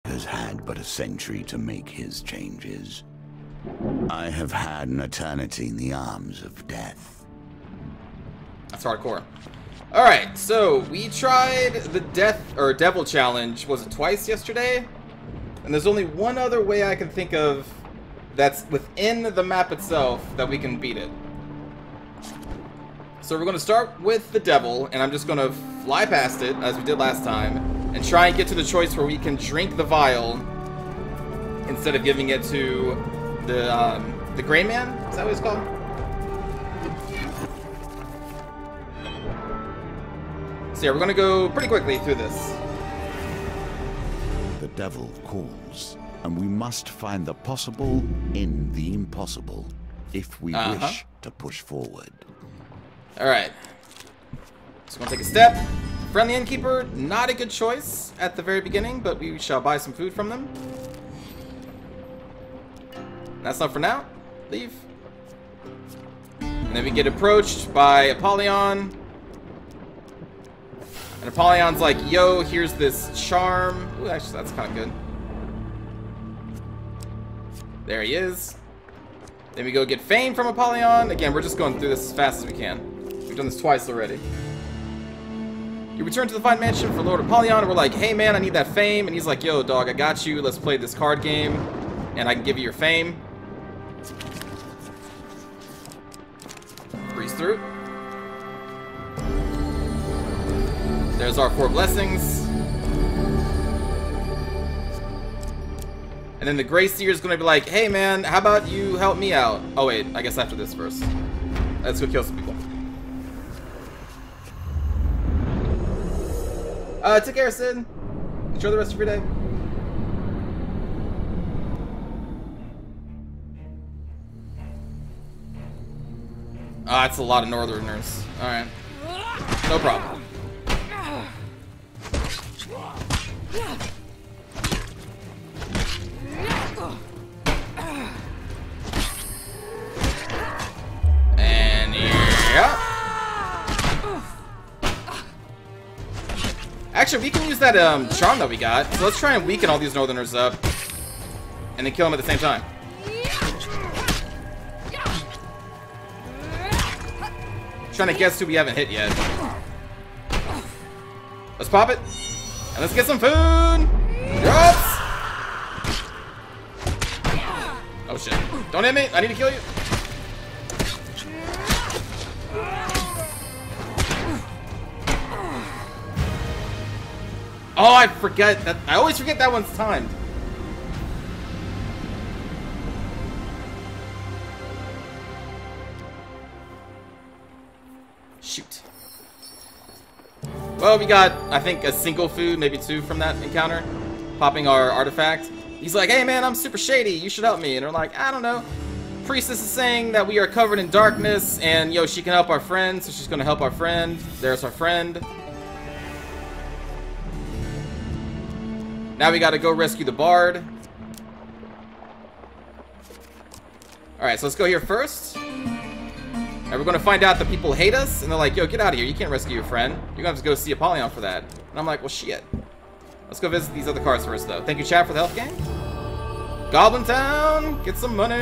has had but a century to make his changes. I have had an eternity in the arms of death. That's hardcore. Alright, so we tried the devil challenge, was it twice yesterday? And there's only one other way I can think of that's within the map itself that we can beat it. So we're going to start with the devil, and I'm just going to fly past it, as we did last time, and try and get to the choice where we can drink the vial instead of giving it to the gray man? Is that what it's called? So yeah, we're gonna go pretty quickly through this. The devil calls, and we must find the possible in the impossible if we wish to push forward. Alright. Just gonna take a step. Friendly innkeeper, not a good choice at the very beginning, but we shall buy some food from them. That's not for now. Leave. And then we get approached by Apollyon. And Apollyon's like, yo, here's this charm. Ooh, actually, that's kind of good. There he is. Then we go get fame from Apollyon. Again, we're just going through this as fast as we can. We've done this twice already. You return to the fine mansion for Lord Apollyon, and we're like, hey man, I need that fame. And he's like, yo, dog, I got you. Let's play this card game, and I can give you your fame. Breeze through. There's our 4 blessings. And then the Grey Seer is going to be like, hey man, how about you help me out? Oh wait, I guess after this first. Let's go kill some people. Take care, Sid. Enjoy the rest of your day. Ah, it's a lot of Northerners. Alright. No problem. And yeah. Actually, we can use that charm that we got. So let's try and weaken all these Northerners up, and then kill them at the same time. Trying to guess who we haven't hit yet. Let's pop it, and let's get some food. Drops. Oh shit! Don't hit me! I need to kill you. Oh, I forget that. I always forget that one's timed. Shoot. Well, we got, I think, a single food, maybe 2 from that encounter. Popping our artifact. He's like, hey man, I'm super shady. You should help me. And we're like, I don't know. Priestess is saying that we are covered in darkness, and yo, she can help our friend, so she's gonna help our friend. There's our friend. Now we gotta go rescue the bard. Alright, so let's go here first. And we're gonna find out that people hate us, and they're like, yo, get out of here. You can't rescue your friend. You're gonna have to go see Apollyon for that. And I'm like, well, shit. Let's go visit these other cards first, though. Thank you, chat, for the health gain. Goblin Town! Get some money!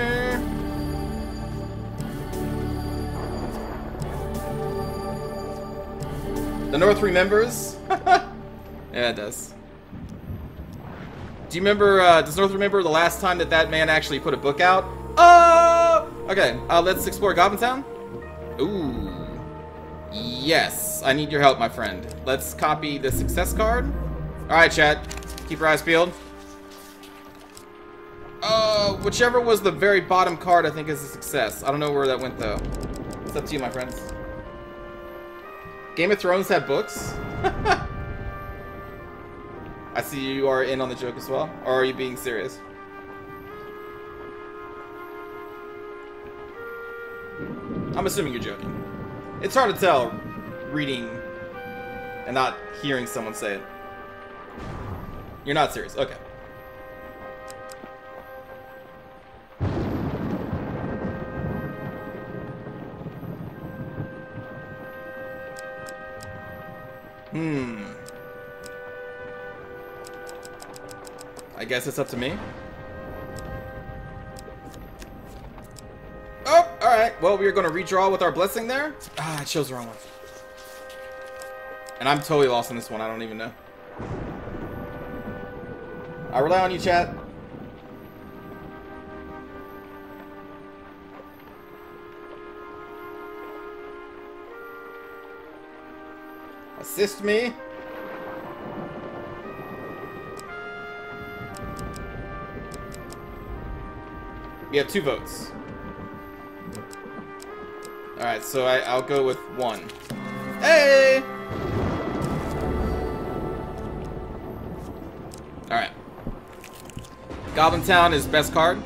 The North remembers. Yeah, it does. Do you remember, does North remember the last time that man actually put a book out? Oh! Okay, let's explore Goblin Town. Ooh. Yes, I need your help, my friend. Let's copy the success card. Alright, chat. Keep your eyes peeled. Whichever was the very bottom card, I think is a success. I don't know where that went, though. It's up to you, my friends. Game of Thrones had books? I see you are in on the joke as well. Or are you being serious? I'm assuming you're joking. It's hard to tell reading and not hearing someone say it. You're not serious. Okay. I guess it's up to me. Oh, alright. Well, we are going to redraw with our blessing there. Ah, I chose the wrong one. And I'm totally lost on this one. I don't even know. I rely on you, chat. Assist me. We have 2 votes. Alright, so I'll go with 1. Hey! Alright. Goblin Town is best card.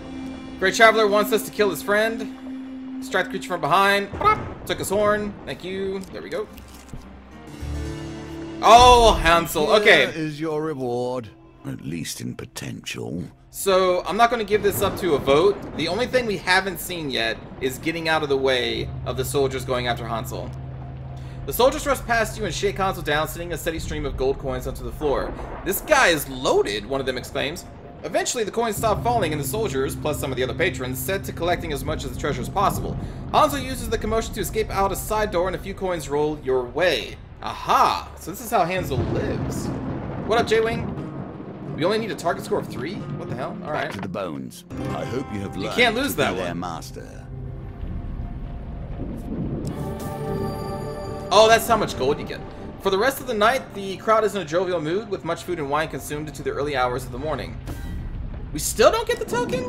Great Traveler wants us to kill his friend. Strike the creature from behind. Took his horn. Thank you. There we go. Oh, Hansel. Okay. Here is your reward, at least in potential. So, I'm not going to give this up to a vote. The only thing we haven't seen yet is getting out of the way of the soldiers going after Hansel. The soldiers rush past you and shake Hansel down, sending a steady stream of gold coins onto the floor. This guy is loaded, one of them exclaims. Eventually, the coins stop falling, and the soldiers, plus some of the other patrons, set to collecting as much of the treasure as possible. Hansel uses the commotion to escape out a side door, and a few coins roll your way. Aha! So this is how Hansel lives. What up, J-Wing? We only need a target score of 3? What the hell? Alright. Back to the bones. I hope you have learned You can't lose to that be their one. master. Oh, that's how much gold you get. For the rest of the night, the crowd is in a jovial mood, with much food and wine consumed into the early hours of the morning. We still don't get the token?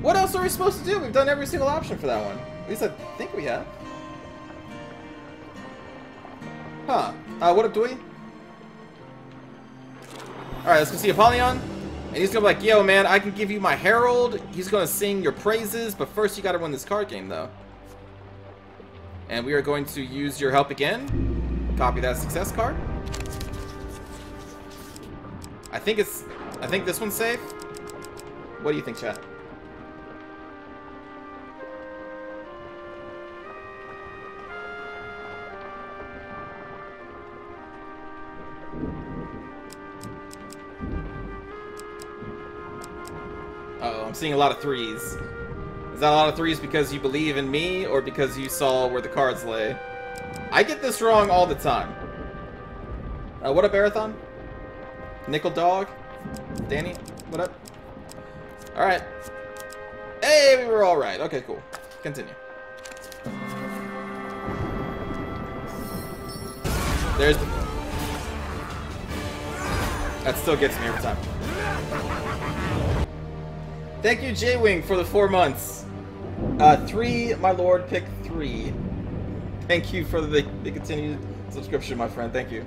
What else are we supposed to do? We've done every single option for that one. At least I think we have. Huh. What up, Dewey? Alright, let's go see Apollyon. And he's gonna be like, yo, man, I can give you my herald. He's gonna sing your praises, but first you gotta win this card game, though. And we are going to use your help again. Copy that success card. I think this one's safe. What do you think, chat? Uh-oh, I'm seeing a lot of 3s. Is that a lot of 3s because you believe in me, or because you saw where the cards lay? I get this wrong all the time. What up, Arathon? Nickel Dog? Danny? What up? Alright. Hey, we were alright. Okay, cool. Continue. There's the... That still gets me every time. Thank you, J-Wing, for the 4 months. 3, my lord, pick 3. Thank you for the continued subscription, my friend. Thank you.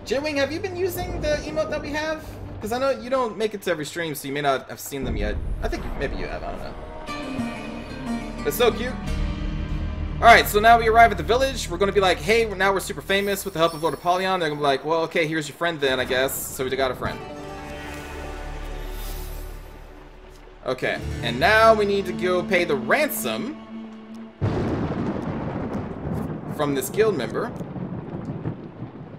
J-Wing, have you been using the emote that we have? Because I know you don't make it to every stream, so you may not have seen them yet. I think maybe you have, I don't know. It's so cute. Alright, so now we arrive at the village. We're going to be like, hey, now we're super famous with the help of Lord Apollyon. They're going to be like, well, okay, here's your friend then, I guess. So we got a friend. Okay, and now we need to go pay the ransom from this guild member.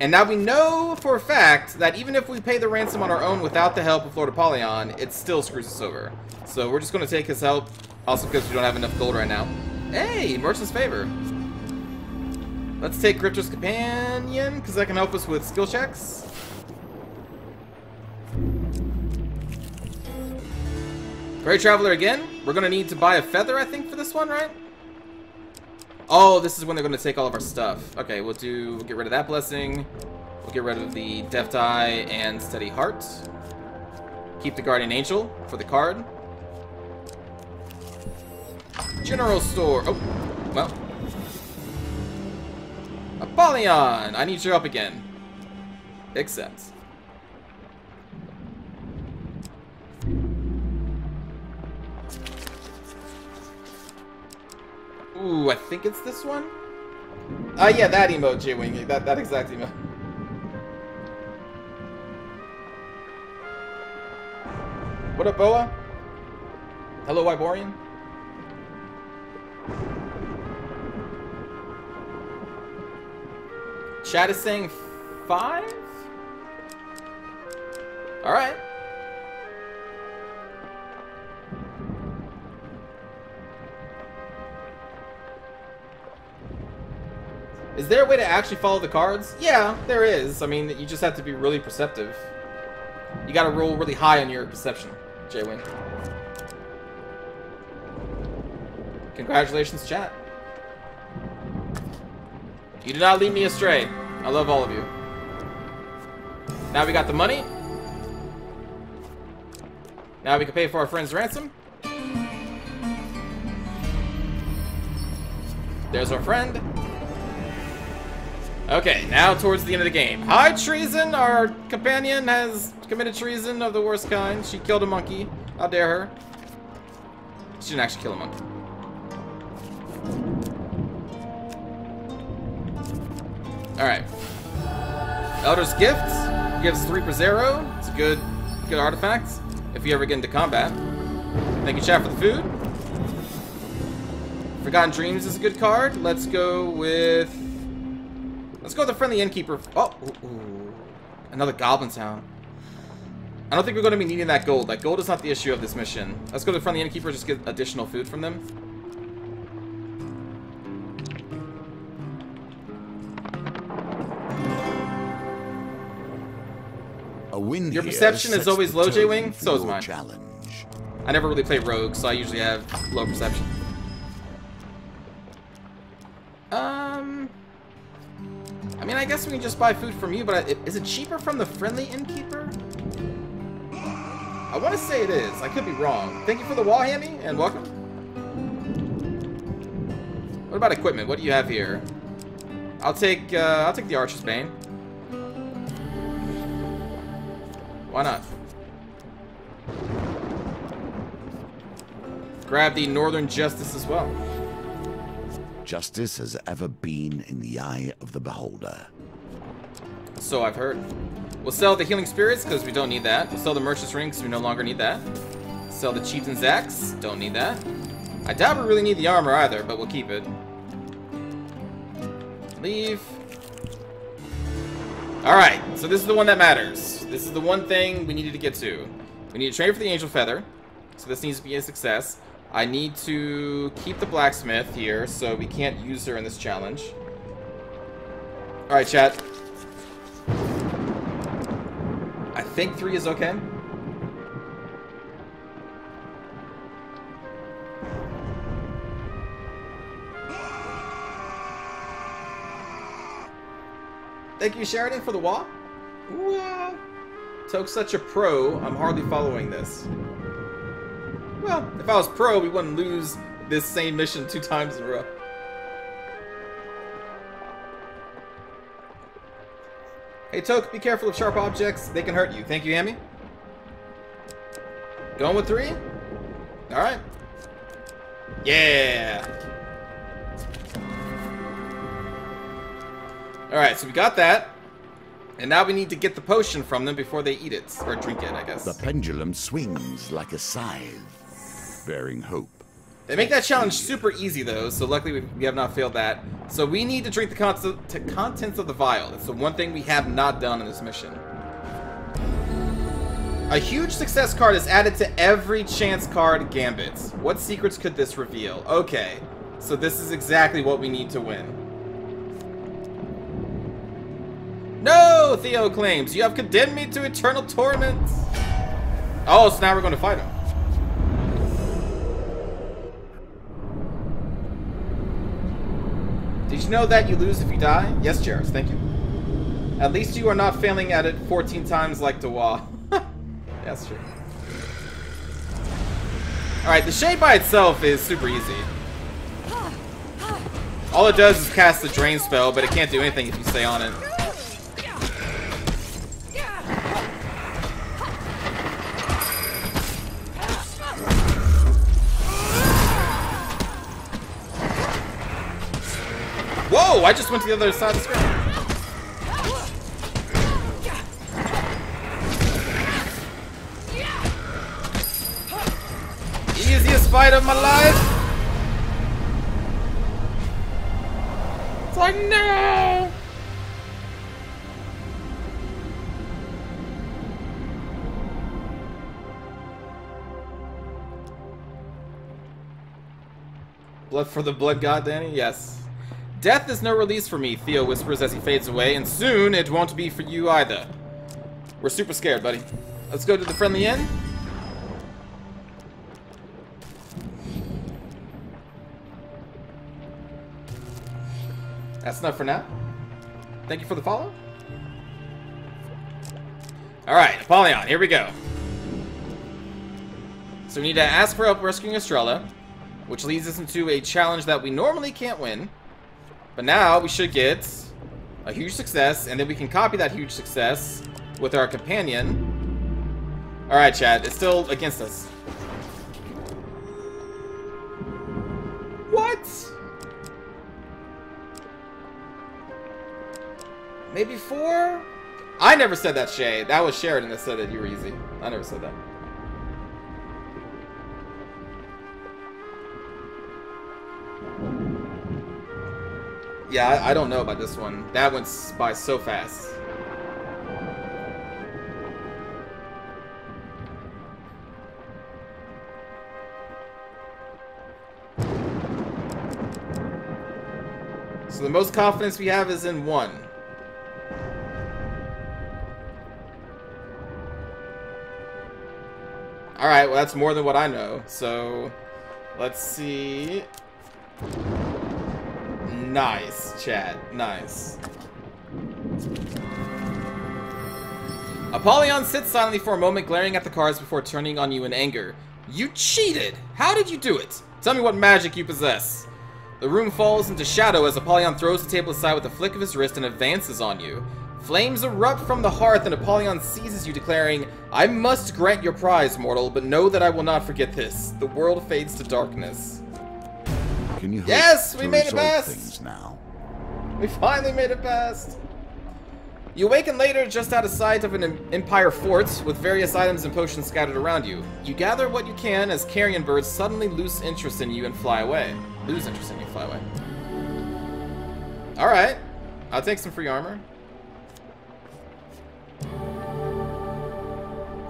And now we know for a fact that even if we pay the ransom on our own without the help of Lord Apollyon, it still screws us over. So we're just going to take his help, also because we don't have enough gold right now. Hey, Merchant's Favor. Let's take Crypto's Companion, because that can help us with skill checks. Great Traveler again. We're going to need to buy a feather, I think, for this one, right? Oh, this is when they're going to take all of our stuff. Okay, we'll get rid of that blessing. We'll get rid of the Deft Eye and Steady Heart. Keep the Guardian Angel for the card. General Store. Oh, well. Apollyon, I need your help again. Accept. Ooh, I think it's this one. Yeah, that emote, J-Wing. That exact emote. What up, Boa? Hello, Wyborian. Chat is saying 5? Alright. Is there a way to actually follow the cards? Yeah, there is. I mean, you just have to be really perceptive. You gotta roll really high on your perception, J-Wing. Congratulations, chat. You did not lead me astray. I love all of you. Now we got the money. Now we can pay for our friend's ransom. There's our friend. Okay, now towards the end of the game. Hi, Treason! Our companion has committed treason of the worst kind. She killed a monkey. How dare her. She didn't actually kill a monkey. Alright. Elder's Gift gives 3 per 0. It's a good artifact if you ever get into combat. Thank you, chat, for the food. Forgotten Dreams is a good card. Let's go with the Friendly Innkeeper. Oh, ooh. Another Goblin Town. I don't think we're going to be needing that gold. That gold is not the issue of this mission. Let's go to the Friendly Innkeeper, just get additional food from them. A win. Your perception is always low, J-Wing? So is mine. Challenge. I never really play rogue, so I usually have low perception. I mean, I guess we can just buy food from you, but is it cheaper from the Friendly Innkeeper? I want to say it is. I could be wrong. Thank you for the wall, Hammy, and welcome. What about equipment? What do you have here? I'll take the Archer's Bane. Why not? Grab the Northern Justice as well. Justice has ever been in the eye of the beholder. So I've heard. We'll sell the Healing Spirits because we don't need that. We'll sell the Merchant's Ring because we no longer need that. Sell the Chieftain's Axe. Don't need that. I doubt we really need the armor either, but we'll keep it. Leave. Alright, so this is the one that matters. This is the one thing we needed to get to. We need to trade for the Angel Feather. So this needs to be a success. I need to keep the blacksmith here, so we can't use her in this challenge. Alright, chat. I think 3 is okay. Thank you, Sheridan, for the wall. Wow. Toke's such a pro, I'm hardly following this. Well, if I was pro, we wouldn't lose this same mission 2 times in a row. Hey, Toke, be careful of sharp objects. They can hurt you. Thank you, Hammy. Going with 3? Alright. Yeah! Alright, so we got that. And now we need to get the potion from them before they eat it. Or drink it, I guess. The pendulum swings like a scythe, bearing hope. They make that challenge super easy, though, so luckily we have not failed that. So we need to drink the contents of the vial. It's the one thing we have not done in this mission. A huge success card is added to every chance card gambit. What secrets could this reveal? Okay, so this is exactly what we need to win. No, Theo claims, you have condemned me to eternal torment. Oh, so now we're going to fight him. Did you know that you lose if you die? Yes, Jairus, thank you. At least you are not failing at it 14 times like Dewa. That's true. Alright, the shade by itself is super easy. All it does is cast the drain spell, but it can't do anything if you stay on it. Whoa! I just went to the other side of the screen. Easiest fight of my life. It's like, no. Blood for the blood god, Danny? Yes. Death is no release for me, Theo whispers as he fades away, and soon it won't be for you either. We're super scared, buddy. Let's go to the friendly inn. That's enough for now. Thank you for the follow. Alright, Apollyon, here we go. So we need to ask for help rescuing Estrella, which leads us into a challenge that we normally can't win. But now we should get a huge success, and then we can copy that huge success with our companion. Alright, chat, it's still against us. What? Maybe 4? I never said that, Shay. That was Sheridan that said that you were easy. I never said that. Yeah, I don't know about this one. That went by so fast. So the most confidence we have is in 1. Alright, well that's more than what I know. So, let's see. Nice, chat. Nice. Apollyon sits silently for a moment, glaring at the cards before turning on you in anger. You cheated! How did you do it? Tell me what magic you possess. The room falls into shadow as Apollyon throws the table aside with a flick of his wrist and advances on you. Flames erupt from the hearth and Apollyon seizes you, declaring, I must grant your prize, mortal, but know that I will not forget this. The world fades to darkness. Can you yes, we made it past. Things now? We finally made it past. You awaken later just out of sight of an Empire fort with various items and potions scattered around you. You gather what you can as carrion birds suddenly lose interest in you and fly away. Lose interest in you, fly away. Alright. I'll take some free armor.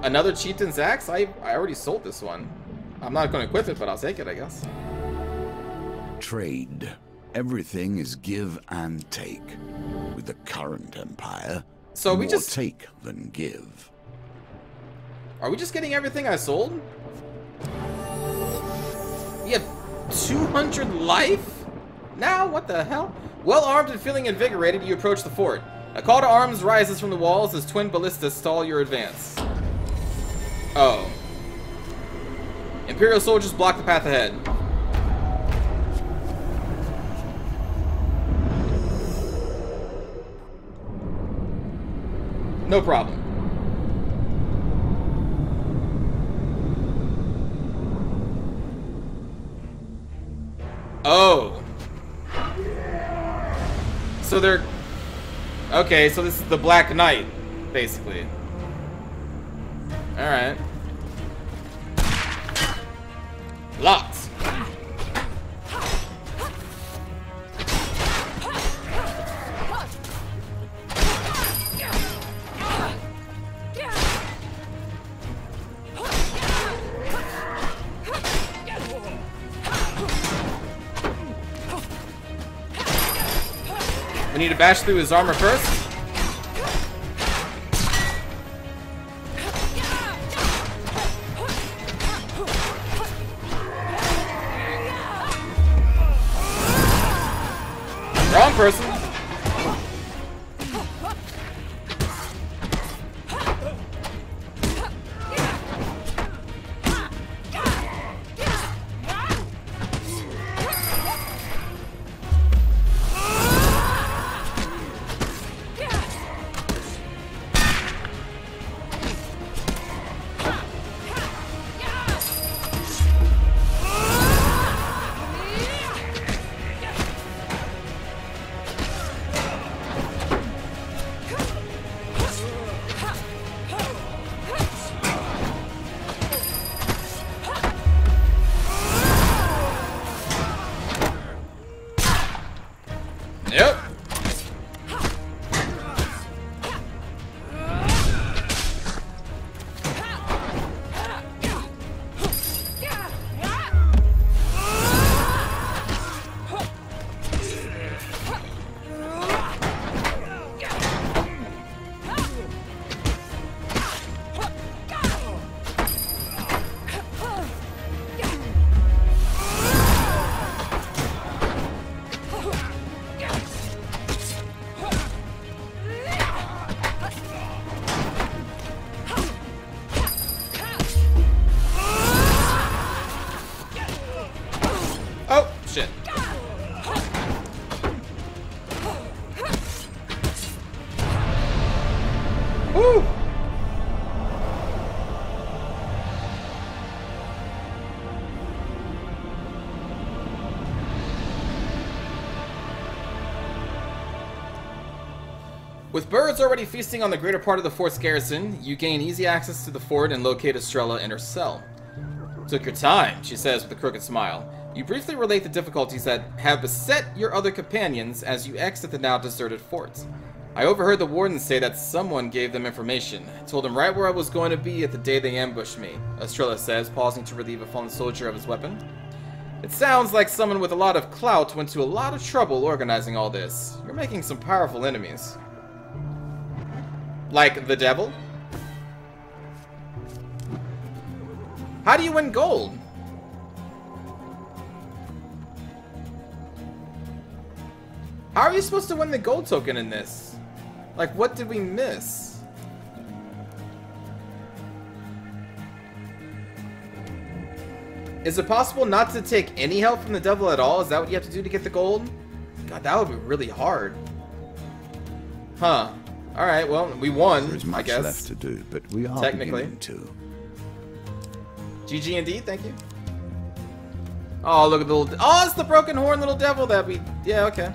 Another chieftain's axe? I already sold this one. I'm not going to equip it, but I'll take it, I guess. Trade. Everything is give and take. With the current empire, so we more just take than give. Are we just getting everything I sold? We have 200 life? Now? What the hell? Well armed and feeling invigorated, you approach the fort. A call to arms rises from the walls as twin ballistas stall your advance. Oh. Imperial soldiers block the path ahead. No problem. Oh. So they're... Okay, so this is the Black Knight, basically. Alright. Locked. We need to bash through his armor first. Wrong person. Woo! With birds already feasting on the greater part of the fort's garrison, you gain easy access to the fort and locate Estrella in her cell. Took your time, she says with a crooked smile. You briefly relate the difficulties that have beset your other companions as you exit the now deserted fort. I overheard the wardens say that someone gave them information. Told them right where I was going to be at the day they ambushed me, Estrella says, pausing to relieve a fallen soldier of his weapon. It sounds like someone with a lot of clout went to a lot of trouble organizing all this. You're making some powerful enemies. Like the devil? How do you win gold? How are you supposed to win the gold token in this? Like, what did we miss? Is it possible not to take any help from the devil at all? Is that what you have to do to get the gold? God, that would be really hard. Huh. Alright, well, we won, There is much I guess. left to do, but we are Technically. beginning to. GG indeed, thank you. Oh, look at the little... Oh, it's the broken horn little devil that we... Yeah, okay.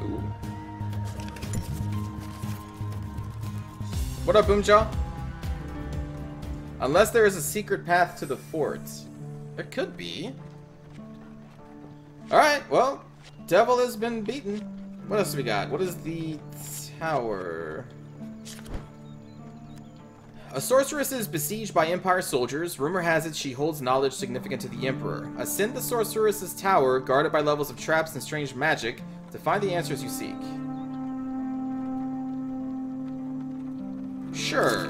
Ooh. What up, Boomjaw? Unless there is a secret path to the fort. There could be. Alright, well, devil has been beaten. What else do we got? What is the tower? A sorceress is besieged by Empire soldiers. Rumor has it she holds knowledge significant to the Emperor. Ascend the sorceress's tower, guarded by levels of traps and strange magic, to find the answers you seek. Sure.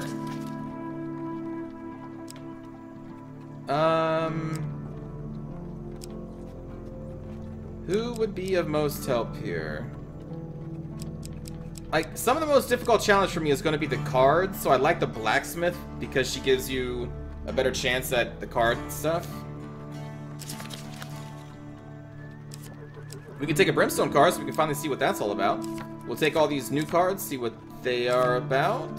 Who would be of most help here? Like, some of the most difficult challenge for me is going to be the cards, so I like the blacksmith because she gives you a better chance at the card stuff. We can take a brimstone card so we can finally see what that's all about. We'll take all these new cards, see what they are about.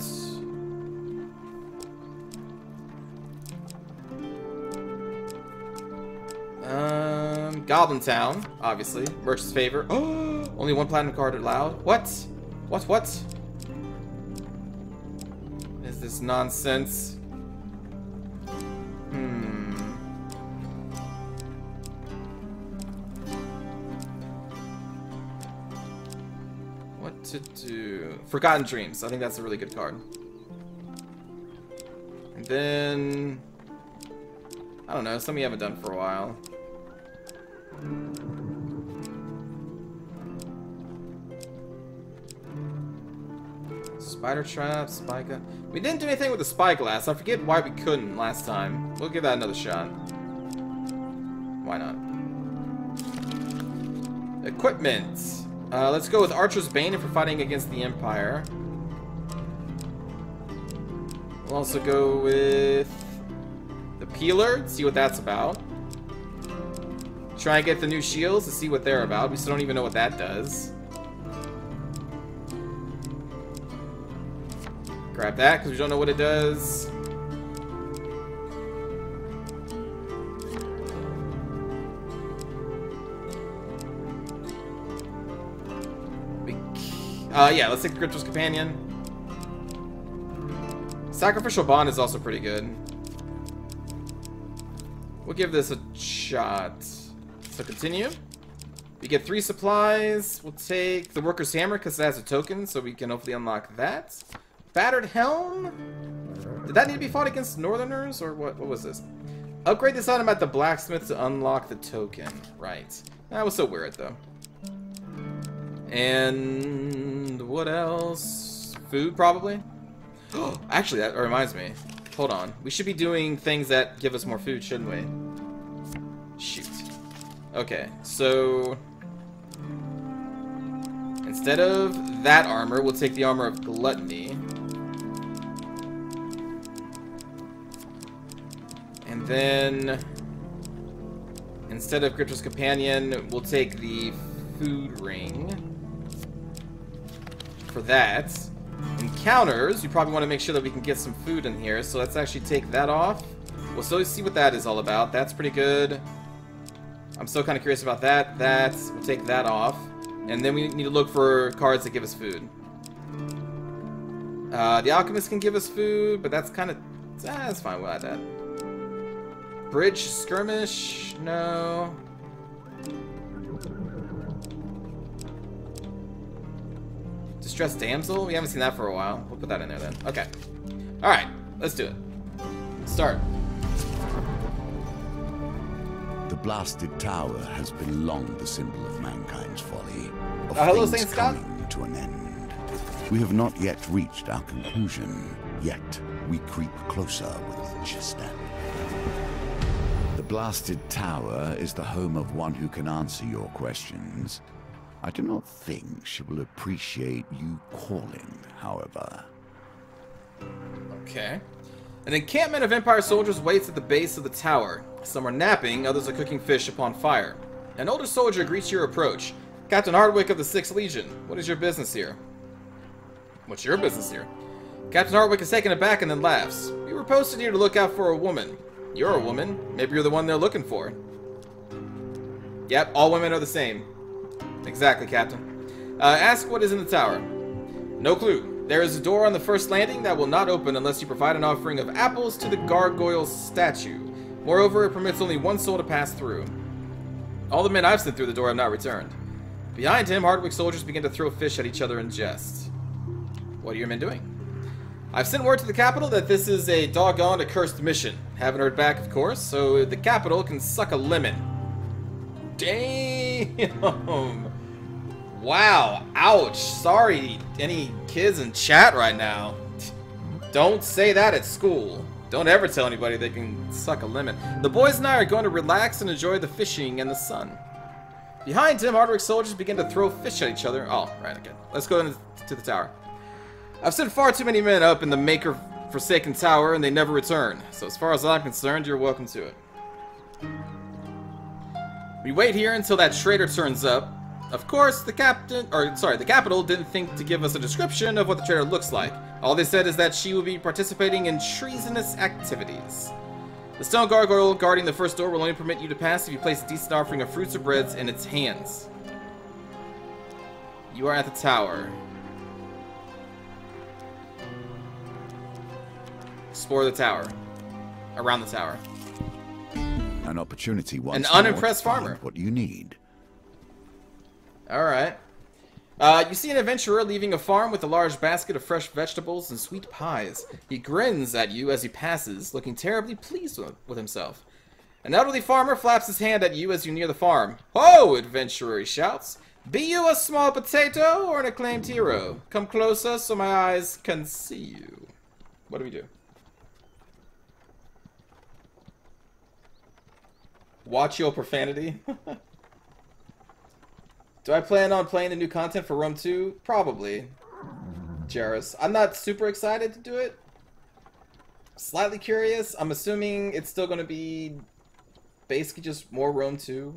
Goblin Town, obviously. Merchant's Favor. Oh, only one platinum card allowed. What? What? Is this nonsense? What to do? Forgotten Dreams. I think that's a really good card. And then... I don't know, something you haven't done for a while. Spider trap, spy gun. We didn't do anything with the spyglass. I forget why we couldn't last time. We'll give that another shot. Why not? Equipment. Let's go with Archer's Bane if we're fighting against the Empire. We'll also go with the Peeler, see what that's about. Try and get the new shields to see what they're about. We still don't even know what that does. Grab that, because we don't know what it does. Yeah, let's take the Crypto's Companion. Sacrificial Bond is also pretty good. We'll give this a shot. So continue. We get 3 supplies. We'll take the Worker's Hammer because it has a token, so we can hopefully unlock that. Battered Helm? Did that need to be fought against Northerners, or what was this? Upgrade this item at the blacksmith to unlock the token. Right. That was so weird, though. And what else? Food, probably? Actually, that reminds me. Hold on. We should be doing things that give us more food, shouldn't we? Shoot. Okay, so... instead of that armor, we'll take the armor of Gluttony. And then... Instead of Grifter's Companion, we'll take the food ring for that. Encounters, you probably want to make sure that we can get some food in here, so let's actually take that off. We'll still see what that is all about. That's pretty good. I'm still kind of curious about that. We'll take that off. And then we need to look for cards that give us food. The Alchemist can give us food, but that's kind of... that's fine, we'll add that. Bridge Skirmish? No. Distressed Damsel? We haven't seen that for a while. We'll put that in there then. Okay. Alright, let's do it. Start. The blasted tower has been long the symbol of mankind's folly, of hello, things Saint Scott. coming to an end. We have not yet reached our conclusion, yet we creep closer with each step. The blasted tower is the home of one who can answer your questions. I do not think she will appreciate you calling, however. Okay. An encampment of Empire soldiers waits at the base of the tower. Some are napping, others are cooking fish upon fire. An older soldier greets your approach. Captain Hardwick of the 6th Legion, what is your business here? What's your business here? Captain Hardwick is taken aback and then laughs. We were posted here to look out for a woman. You're a woman. Maybe you're the one they're looking for. Yep, all women are the same. Exactly, Captain. Ask what is in the tower. No clue. There is a door on the first landing that will not open unless you provide an offering of apples to the gargoyle statue. Moreover, it permits only one soul to pass through. All the men I've sent through the door have not returned. Behind him, Hardwick soldiers begin to throw fish at each other in jest. What are your men doing? I've sent word to the capital that this is a doggone accursed mission. Haven't heard back, of course, so the capital can suck a lemon. Damn! Wow, ouch. Sorry, any kids in chat right now. Don't say that at school. Don't ever tell anybody they can suck a lemon. The boys and I are going to relax and enjoy the fishing and the sun. Behind him, Hardwick soldiers begin to throw fish at each other. Oh, right, okay. Let's go into the tower. I've sent far too many men up in the Maker-forsaken tower, and they never return. So as far as I'm concerned, you're welcome to it. We wait here until that traitor turns up. Of course, the capital didn't think to give us a description of what the traitor looks like. All they said is that she will be participating in treasonous activities. The stone gargoyle guarding the first door will only permit you to pass if you place a decent offering of fruits or breads in its hands. You are at the tower. Explore the tower. Around the tower. An opportunity once An more unimpressed to find farmer. what you need. Alright. You see an adventurer leaving a farm with a large basket of fresh vegetables and sweet pies. He grins at you as he passes, looking terribly pleased with himself. An elderly farmer flaps his hand at you as you near the farm. Ho, adventurer, he shouts. Be you a small potato or an acclaimed hero? Come closer so my eyes can see you. What do we do? Watch your profanity. Do I plan on playing the new content for Rome 2? Probably. Jairus. I'm not super excited to do it. Slightly curious. I'm assuming it's still going to be basically just more Rome 2.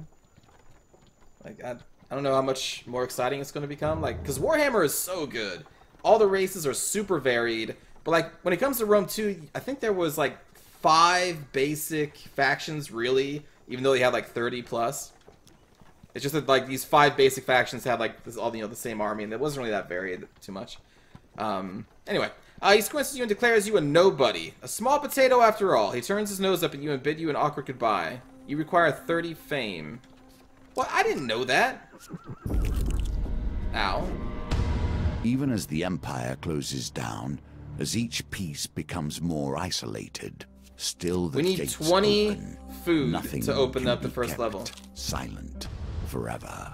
Like, I don't know how much more exciting it's going to become. Like, because Warhammer is so good. All the races are super varied. But, like, when it comes to Rome 2, I think there was, like, 5 basic factions, really. Even though they had, like, 30 plus. It's just that, like, these 5 basic factions had, like, this, all, you know, the same army, and it wasn't really that varied too much. Anyway, he squints at you and declares you a nobody. A small potato after all. He turns his nose up at you and bid you an awkward goodbye. You require 30 fame. Well, I didn't know that. Ow. Even as the Empire closes down, as each piece becomes more isolated, still the We need gates 20 open. food Nothing to open can up the be first kept level. Silent forever.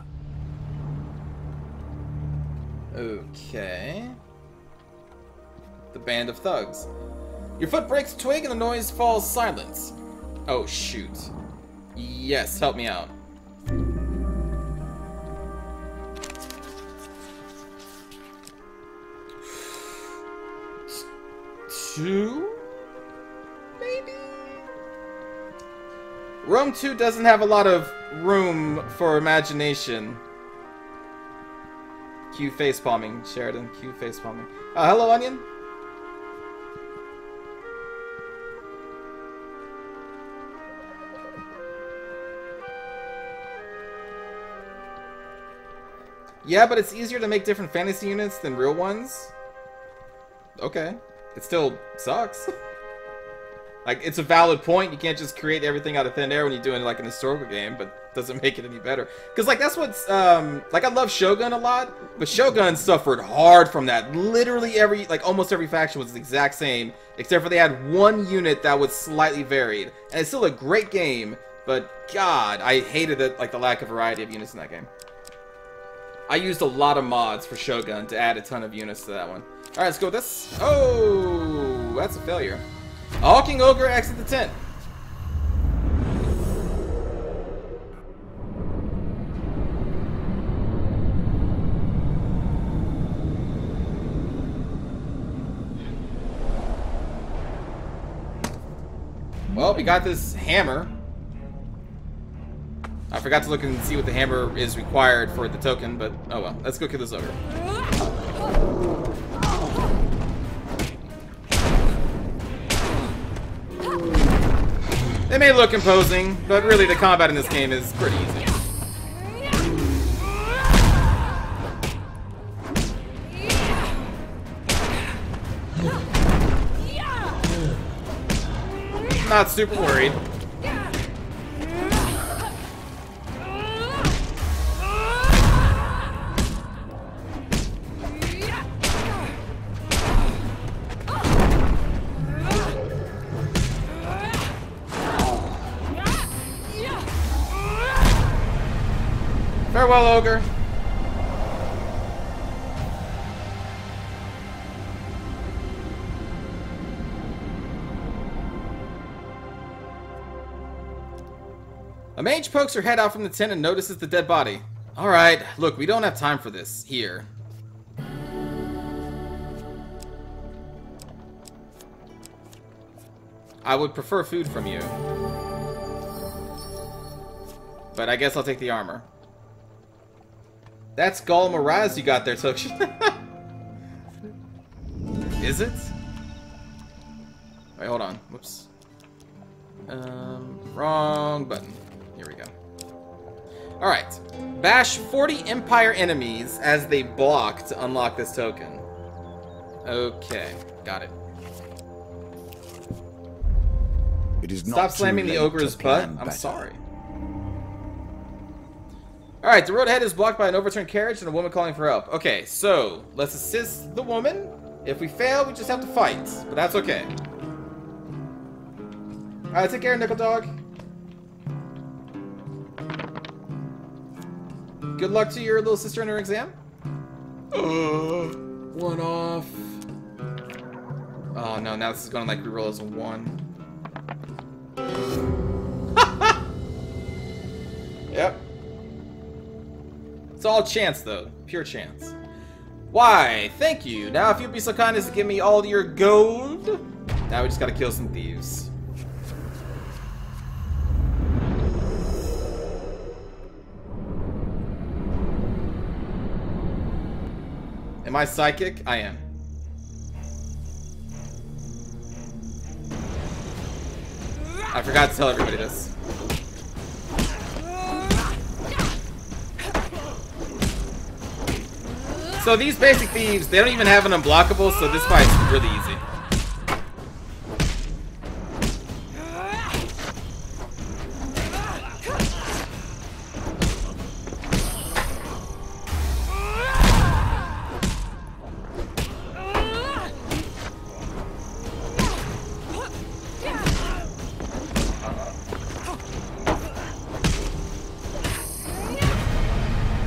Okay. The band of thugs. Your foot breaks a twig and the noise falls silent. Oh, shoot. Yes, help me out. Two? Maybe? Rome 2 doesn't have a lot of room for imagination. Q facepalming, Sheridan. Q facepalming. Hello, Onion. Yeah, but it's easier to make different fantasy units than real ones. Okay. It still sucks. Like, it's a valid point. You can't just create everything out of thin air when you're doing, like, an historical game, but doesn't make it any better. Because, like, that's what's, like, I love Shogun a lot, but Shogun suffered hard from that. Literally almost every faction was the exact same, except for they had one unit that was slightly varied. And it's still a great game, but, God, I hated it, like, the lack of variety of units in that game. I used a lot of mods for Shogun to add a ton of units to that one. Alright, let's go with this. Oh, that's a failure. Hawking Ogre, exit the tent. Well, we got this hammer. I forgot to look and see what the hammer is required for the token, but oh well. Let's go kill this ogre. They may look imposing, but really the combat in this game is pretty easy. Not super worried. Farewell, ogre. A mage pokes her head out from the tent and notices the dead body. Alright, look, we don't have time for this here. I would prefer food from you. But I guess I'll take the armor. That's Gall Miraz you got there, Tokshen. Is it? Wait, hold on. Whoops. Wrong button. Here we go. Alright. Bash 40 Empire enemies as they block to unlock this token. Okay. Got it. It is not Stop slamming the ogre's butt. I'm better. sorry. Alright, the road ahead is blocked by an overturned carriage and a woman calling for help. Okay, so let's assist the woman. If we fail, we just have to fight. But that's okay. Alright, take care, Nickel Dog. Good luck to your little sister in her exam. One off. Oh no, now this is gonna like reroll as a 1. Yep. It's all chance though. Pure chance. Why? Thank you. Now if you'd be so kind as to give me all your gold. Now we just gotta kill some thieves. Am I psychic? I am. I forgot to tell everybody this. So these basic thieves, they don't even have an unblockable, so this fight's really easy.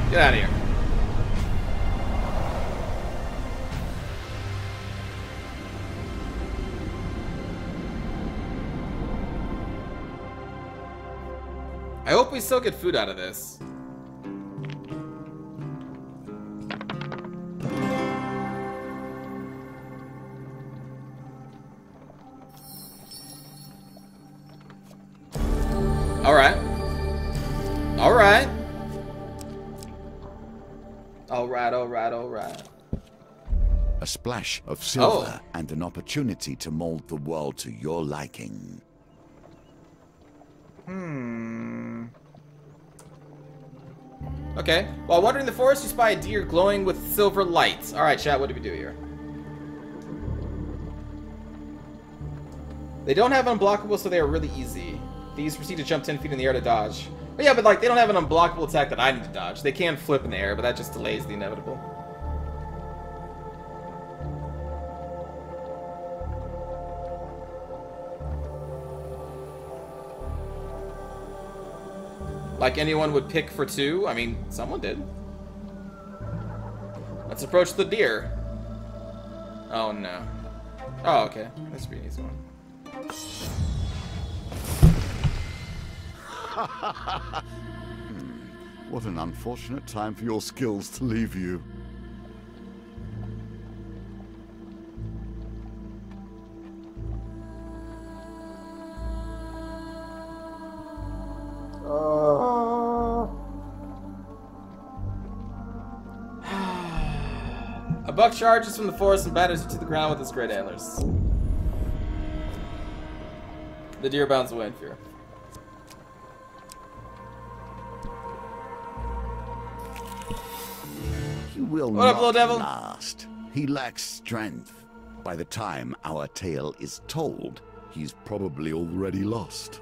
Get out of here. I hope we still get food out of this. Alright. Alright, alright, alright. A splash of silver and an opportunity to mold the world to your liking. Okay. While wandering the forest, you spy a deer glowing with silver lights. Alright, chat, what do we do here? They don't have unblockable, so they are really easy. These proceed to jump 10 feet in the air to dodge. But yeah, but like, they don't have an unblockable attack that I need to dodge. They can flip in the air, but that just delays the inevitable. Like anyone would pick for 2. I mean, someone did. Let's approach the deer. Oh, no. Oh, okay. This should be an easy one. What an unfortunate time for your skills to leave you. A buck charges from the forest and batters you to the ground with its great antlers. The deer bounds away in fear. He will What up, not little devil? last. He lacks strength. By the time our tale is told, he's probably already lost.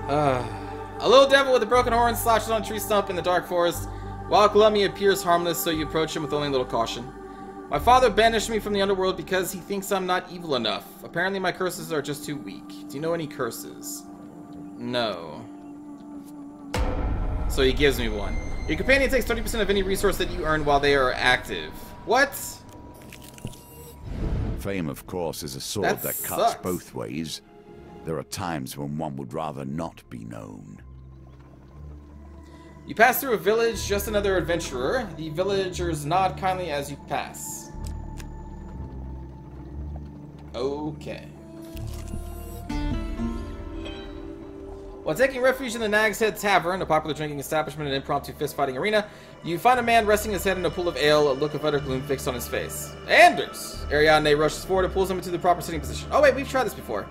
A little devil with a broken horn slashes on a tree stump in the dark forest. While gloomy appears harmless, so you approach him with only a little caution. My father banished me from the underworld because he thinks I'm not evil enough. Apparently my curses are just too weak. Do you know any curses? No. So he gives me one. Your companion takes 30% of any resource that you earn while they are active. What? Fame, of course, is a sword That that cuts sucks. both ways. There are times when one would rather not be known. You pass through a village, just another adventurer. The villagers nod kindly as you pass. Okay. While taking refuge in the Nag's Head Tavern, a popular drinking establishment and impromptu fist-fighting arena, you find a man resting his head in a pool of ale, a look of utter gloom fixed on his face. Anders! Ariadne rushes forward and pulls him into the proper sitting position. Oh wait, we've tried this before.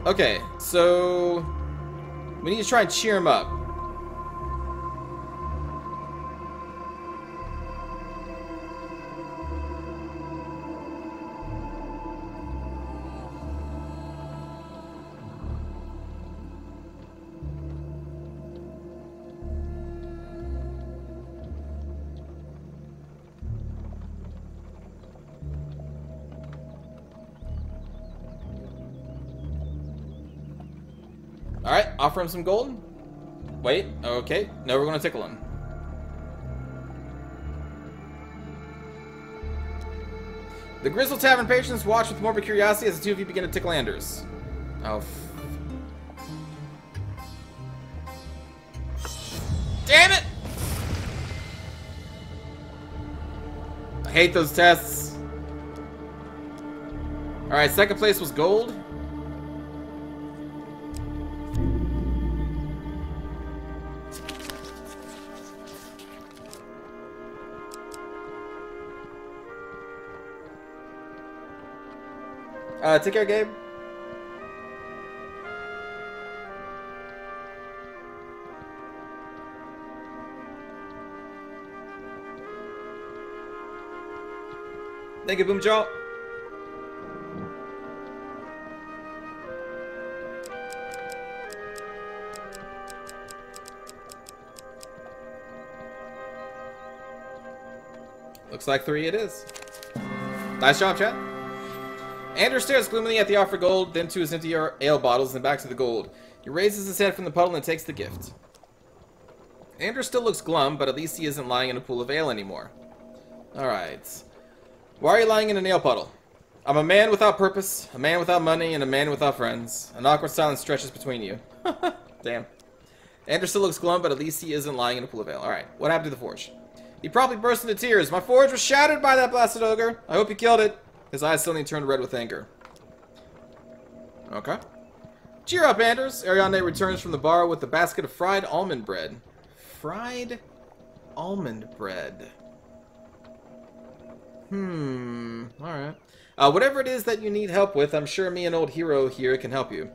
Okay, so we need to try and cheer him up. Alright, offer him some gold. Wait, okay. No, we're gonna tickle him. The Grizzle Tavern patrons watch with morbid curiosity as the two of you begin to tickle Anders. Oh, damn it! I hate those tests. Alright, second place was gold. Take care, Gabe. Thank you, Boomjaw. Looks like 3 it is. Nice job, chat. Anders stares gloomily at the offer gold, then to his empty ale bottles, then back to the gold. He raises his head from the puddle and takes the gift. Anders still looks glum, but at least he isn't lying in a pool of ale anymore. Alright. Why are you lying in an ale puddle? I'm a man without purpose, a man without money, and a man without friends. An awkward silence stretches between you. Damn. Anders still looks glum, but at least he isn't lying in a pool of ale. Alright, what happened to the forge? He probably burst into tears. My forge was shattered by that blasted ogre. I hope you killed it. His eyes suddenly turned red with anger. Okay. Cheer up, Anders. Ariadne returns from the bar with a basket of fried almond bread. fried almond bread. Alright. Whatever it is that you need help with, I'm sure me and old hero here can help you.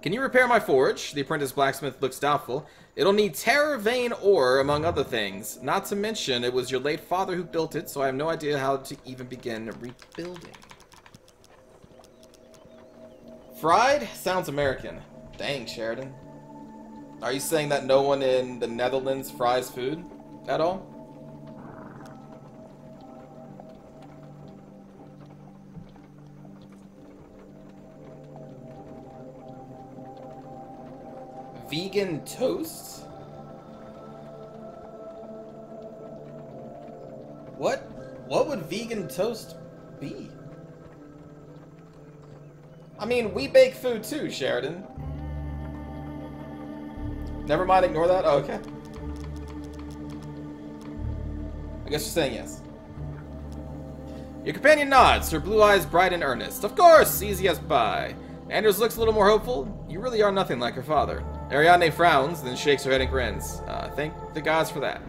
Can you repair my forge? The apprentice blacksmith looks doubtful. It'll need terror vein ore, among other things. Not to mention, it was your late father who built it, so I have no idea how to even begin rebuilding. Fried? Sounds American. Dang, Sheridan. Are you saying that no one in the Netherlands fries food at all? Vegan toast? What would vegan toast be? I mean, we bake food too, Sheridan. Never mind, ignore that? Oh, okay. I guess you're saying yes. Your companion nods, her blue eyes bright and earnest. Of course, easy as pie. Anders looks a little more hopeful. You really are nothing like your father. Ariadne frowns, then shakes her head and grins. Thank the gods for that.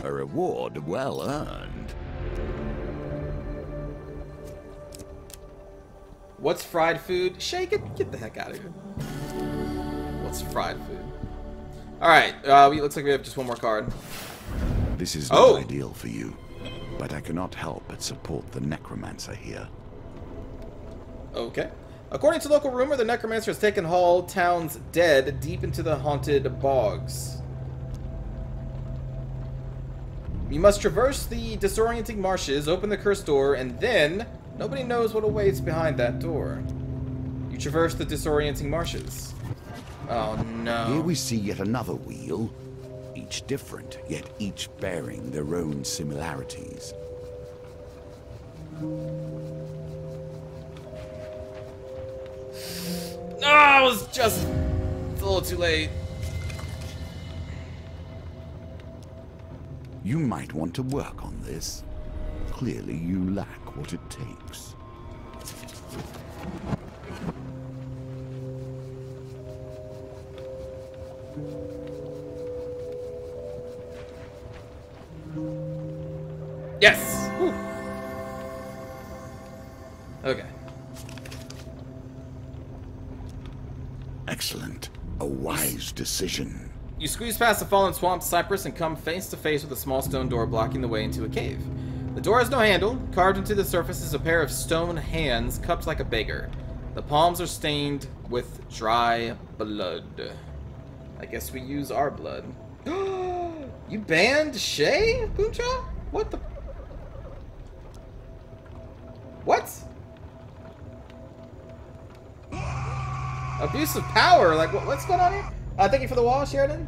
A reward well earned. What's fried food? Shay, get the heck out of here. What's fried food? Alright, looks like we have just one more card. This is not ideal for you, but I cannot help but support the necromancer here. Okay. According to local rumor, the necromancer has taken Hall Town's dead deep into the haunted bogs. You must traverse the disorienting marshes, open the cursed door, and then nobody knows what awaits behind that door. You traverse the disorienting marshes. Oh no. Here we see yet another wheel, each different, yet each bearing their own similarities. No, I was just a little too late. You might want to work on this. Clearly you lack what it takes. Yes! Whew. Okay. Excellent. A wise decision. You squeeze past the fallen swamp cypress and come face to face with a small stone door blocking the way into a cave. The door has no handle. Carved into the surface is a pair of stone hands cupped like a beggar. The palms are stained with dry blood. I guess we use our blood. You banned Shay, Boomcha? What the? What? Abuse of power? Like, what's going on here? Thank you for the wall, Sheridan.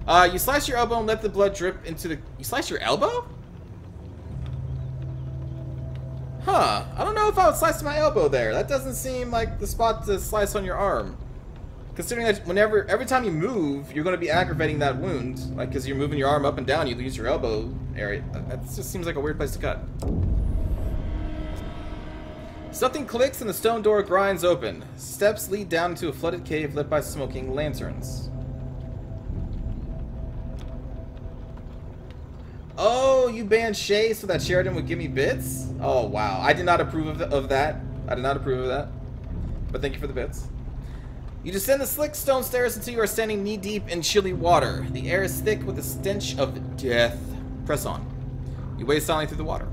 You slice your elbow and let the blood drip into the... You slice your elbow? Huh. I don't know if I would slice my elbow there. That doesn't seem like the spot to slice on your arm. Considering that every time you move, you're going to be aggravating that wound. Like, because you're moving your arm up and down, you lose your elbow area. That just seems like a weird place to cut. Something clicks and the stone door grinds open. Steps lead down into a flooded cave lit by smoking lanterns. Oh, you banned Shay so that Sheridan would give me bits? Oh, wow. I did not approve of that. I did not approve of that. But thank you for the bits. You descend the slick stone stairs until you are standing knee-deep in chilly water. The air is thick with the stench of death. Press on. You wade silently through the water.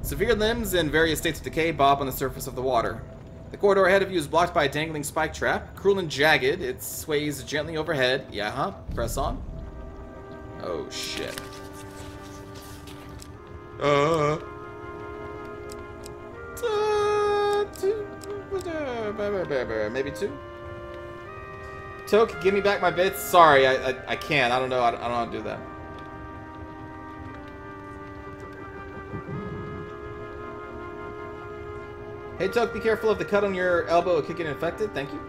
Severe limbs in various states of decay bob on the surface of the water. The corridor ahead of you is blocked by a dangling spike trap. Cruel and jagged, it sways gently overhead. Yeah, press on. Oh, shit. Maybe two? Toke, give me back my bits. Sorry, I can't. I don't know. I don't know how to do that. Hey, Toke, be careful of the cut on your elbow. It could get infected. Thank you.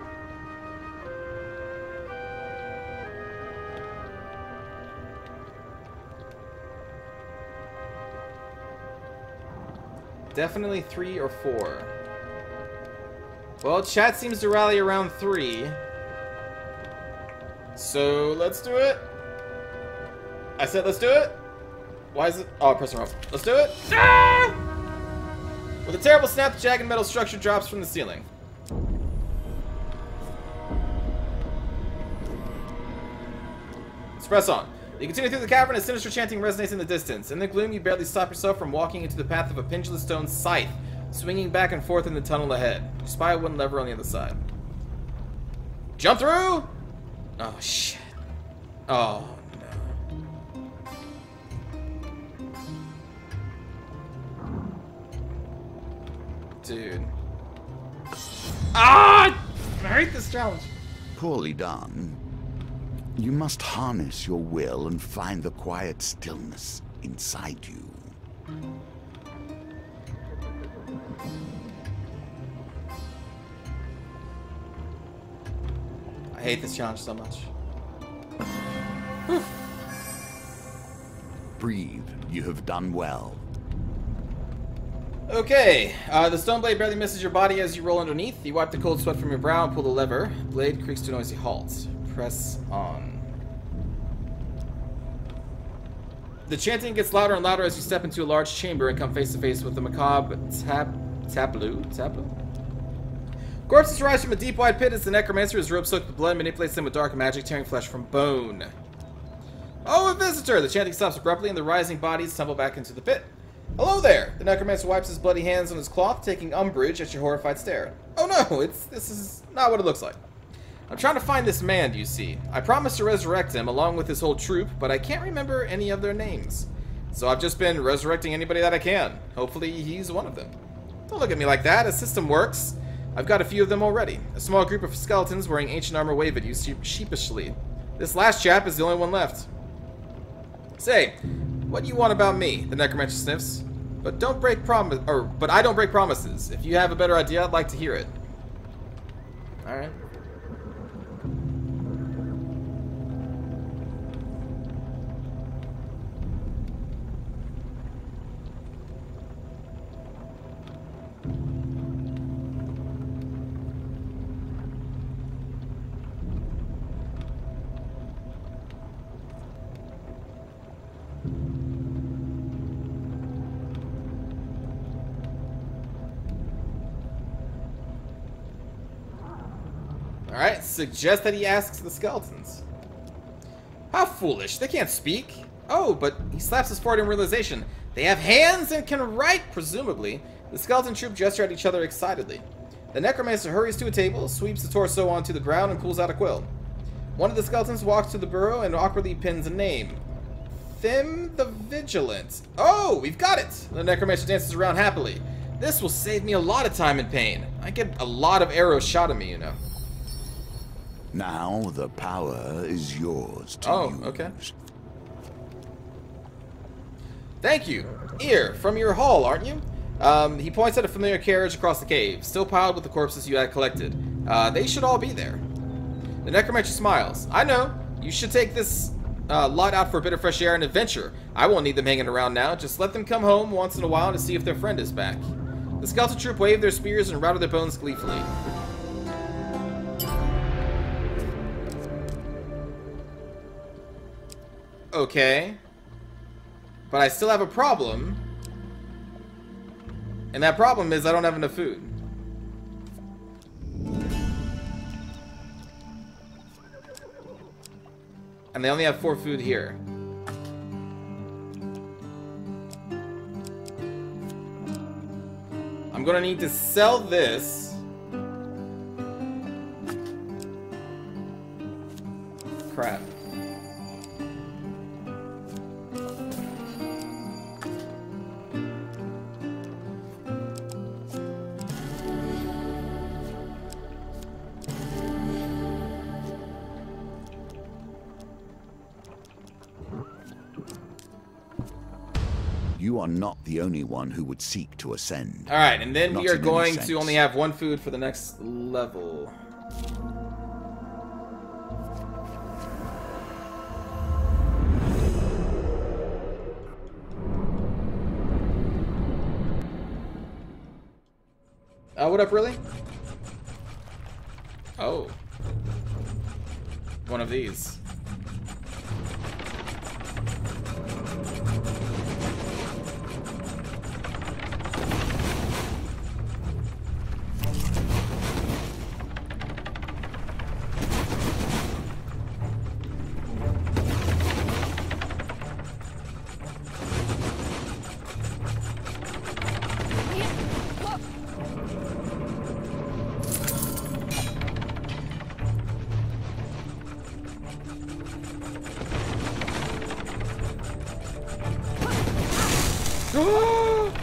Definitely 3 or 4. Well, chat seems to rally around 3. So let's do it. I said let's do it. Why is it? Oh, I pressed the wrong. Let's do it. Ah! With a terrible snap, the jagged metal structure drops from the ceiling. Let's press on. You continue through the cavern as sinister chanting resonates in the distance. In the gloom, you barely stop yourself from walking into the path of a pendulous stone scythe, swinging back and forth in the tunnel ahead. You spy a wooden lever on the other side. Jump through! Oh, shit. Oh, no. Dude. Ah! I hate this challenge. Poorly done. You must harness your will and find the quiet stillness inside you. I hate this challenge so much. Breathe. You have done well. Okay, the stone blade barely misses your body as you roll underneath. You wipe the cold sweat from your brow and pull the lever. Blade creaks to a noisy halt. Press on. The chanting gets louder and louder as you step into a large chamber and come face to face with the macabre tableau. Corpses rise from a deep, wide pit as the necromancer, his robe soaked with blood, manipulates them with dark magic, tearing flesh from bone. Oh, a visitor! The chanting stops abruptly and the rising bodies tumble back into the pit. Hello there! The necromancer wipes his bloody hands on his cloth, taking umbrage at your horrified stare. Oh no, this is not what it looks like. I'm trying to find this man, you see. I promised to resurrect him along with his whole troop, but I can't remember any of their names. So I've just been resurrecting anybody that I can. Hopefully he's one of them. Don't look at me like that. A system works. I've got a few of them already. A small group of skeletons wearing ancient armor wave at you sheepishly. This last chap is the only one left. Say, what do you want about me? The necromancer sniffs. But I don't break promises. If you have a better idea, I'd like to hear it. Alright. Alright, suggest that he asks the skeletons. How foolish, they can't speak. Oh, but he slaps his forehead in realization. They have hands and can write, presumably. The skeleton troop gesture at each other excitedly. The necromancer hurries to a table, sweeps the torso onto the ground, and pulls out a quill. One of the skeletons walks to the burrow and awkwardly pins a name. Thim the Vigilant. Oh, we've got it! The necromancer dances around happily. This will save me a lot of time and pain. I get a lot of arrows shot at me, you know. Now the power is yours to use. Okay. Thank you. Here, from your hall, aren't you? He points at a familiar carriage across the cave, still piled with the corpses you had collected. They should all be there. The necromancer smiles. I know. You should take this lot out for a bit of fresh air and adventure. I won't need them hanging around now. Just let them come home once in a while to see if their friend is back. The skeleton troop wave their spears and rattle their bones gleefully. Okay. But I still have a problem. And that problem is I don't have enough food. And they only have 4 food here. I'm gonna need to sell this. Crap. You are not the only one who would seek to ascend. Alright, and then Not we are in any going sense. to only have 1 food for the next level. What up, really? Oh. one of these.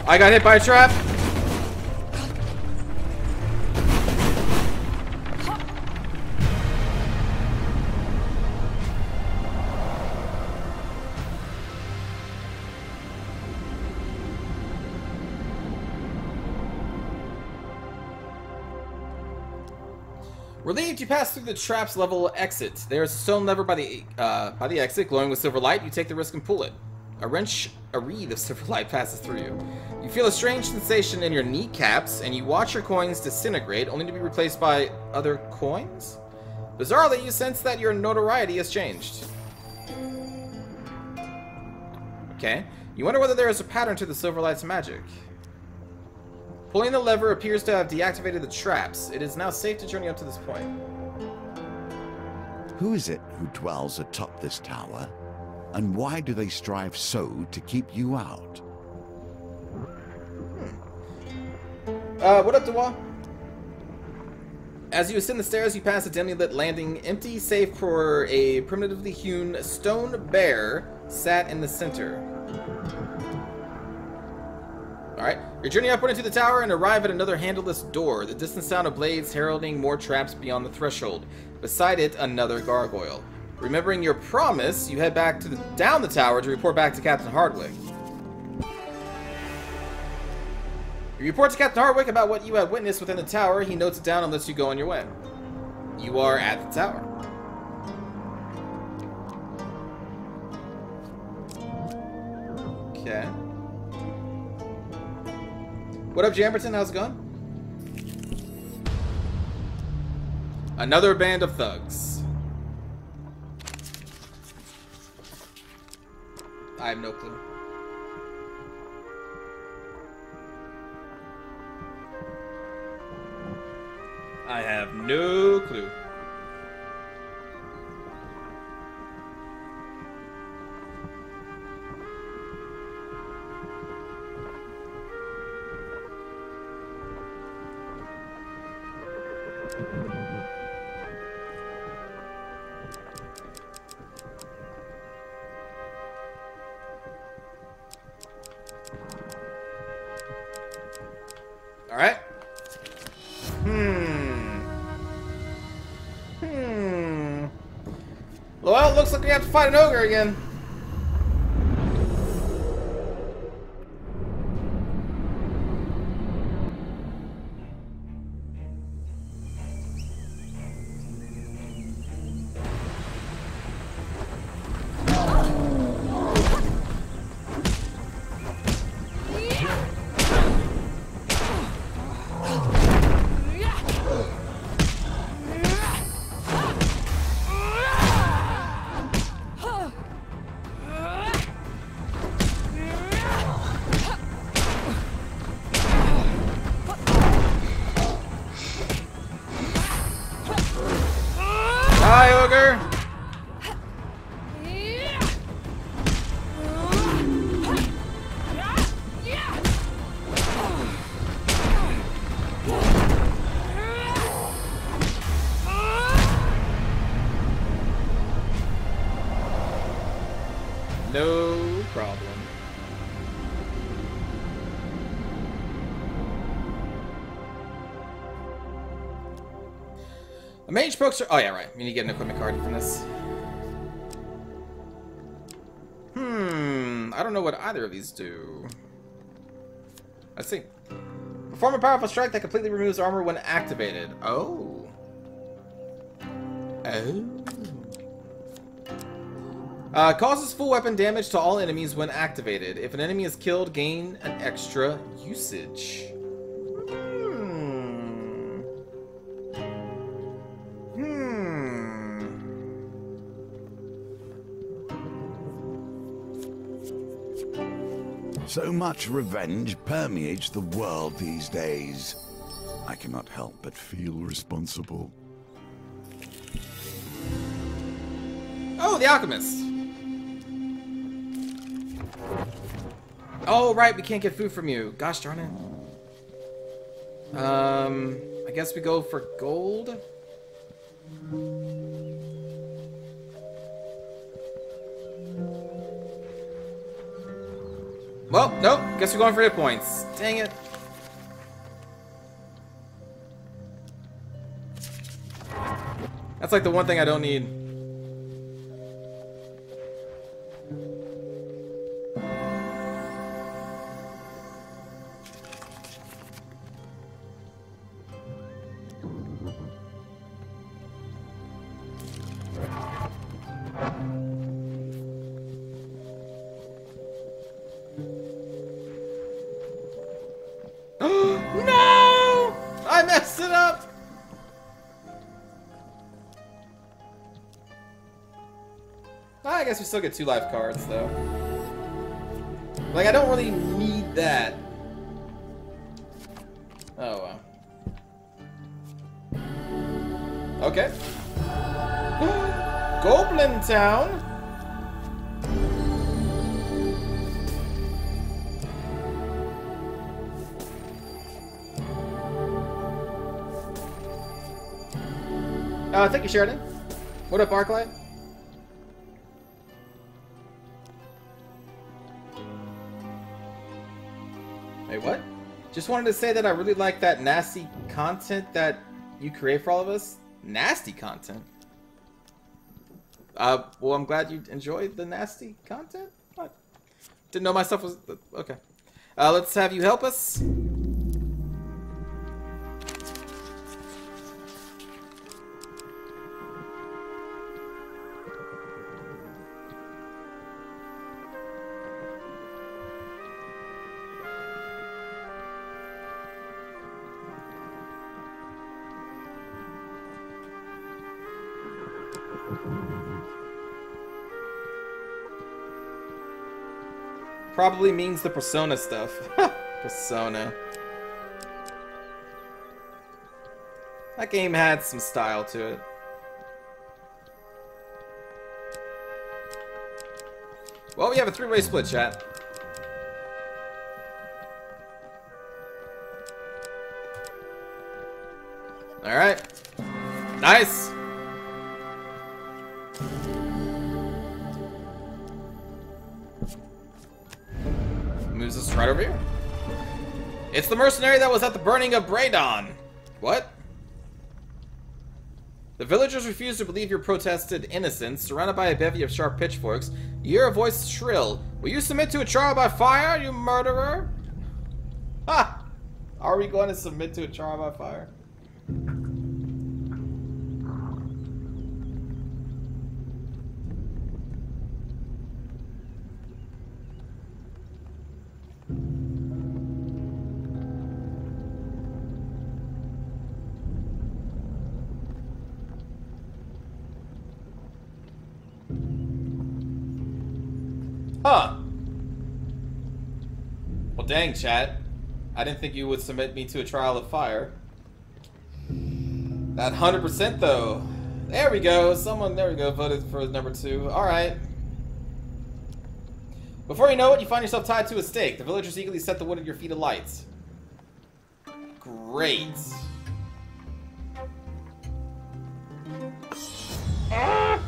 I got hit by a trap. Relieved, you pass through the trap's level exit. There is a stone lever by the exit, glowing with silver light. You take the risk and pull it. A reed of silver light passes through you. You feel a strange sensation in your kneecaps, and you watch your coins disintegrate, only to be replaced by other coins? Bizarrely, you sense that your notoriety has changed. Okay. You wonder whether there is a pattern to the silver light's magic. Pulling the lever appears to have deactivated the traps. It is now safe to journey up to this point. Who is it who dwells atop this tower? And why do they strive so to keep you out? What up, Dewa? As you ascend the stairs, you pass a dimly lit landing, empty save for a primitively hewn stone bear sat in the center. Alright, your journey upward into the tower and arrive at another handleless door, the distant sound of blades heralding more traps beyond the threshold. Beside it, another gargoyle. Remembering your promise, you head back to down the tower to report back to Captain Hardwick. You report to Captain Hardwick about what you had witnessed within the tower. He notes it down and lets you go on your way. You are at the tower. Okay. What up, Jamberton? How's it going? Another band of thugs. I have no clue. I have no clue. All right. Well, it looks like we have to fight an ogre again. Hi, ogre. No problem. A mage pokes her. Oh yeah, right. We need to get an equipment card from this. I don't know what either of these do. Let's see. Perform a powerful strike that completely removes armor when activated. Oh. Causes full weapon damage to all enemies when activated. If an enemy is killed, gain an extra usage. So much revenge permeates the world these days. I cannot help but feel responsible. Oh, the alchemist. Oh, right, we can't get food from you. Gosh darn it. I guess we go for gold. Well, nope. Guess we're going for hit points. Dang it. That's like the one thing I don't need. No! I messed it up! I guess we still get 2 life cards, though. Like, I don't really need that. Oh, wow. Okay. Goblin Town! Thank you, Sheridan. What up, Arclight? Wait, what? Just wanted to say that I really like that nasty content that you create for all of us. Nasty content? Well, I'm glad you enjoyed the nasty content. What? Didn't know my stuff was... Okay. Let's have you help us. Probably means the Persona stuff. Persona. That game had some style to it. Well, we have a 3-way split, chat. Alright. Nice! Moves us right over here. It's the mercenary that was at the burning of Braydon. What? The villagers refuse to believe your protested innocence. Surrounded by a bevy of sharp pitchforks, you hear a voice shrill. Will you submit to a trial by fire, you murderer? Ha! Are we going to submit to a trial by fire? Huh. Well, dang, chat. I didn't think you would submit me to a trial of fire. That 100% though. There we go. Someone, there we go, voted for number 2. Alright. Before you know it, you find yourself tied to a stake. The villagers eagerly set the wood at your feet alight. Great. Ah!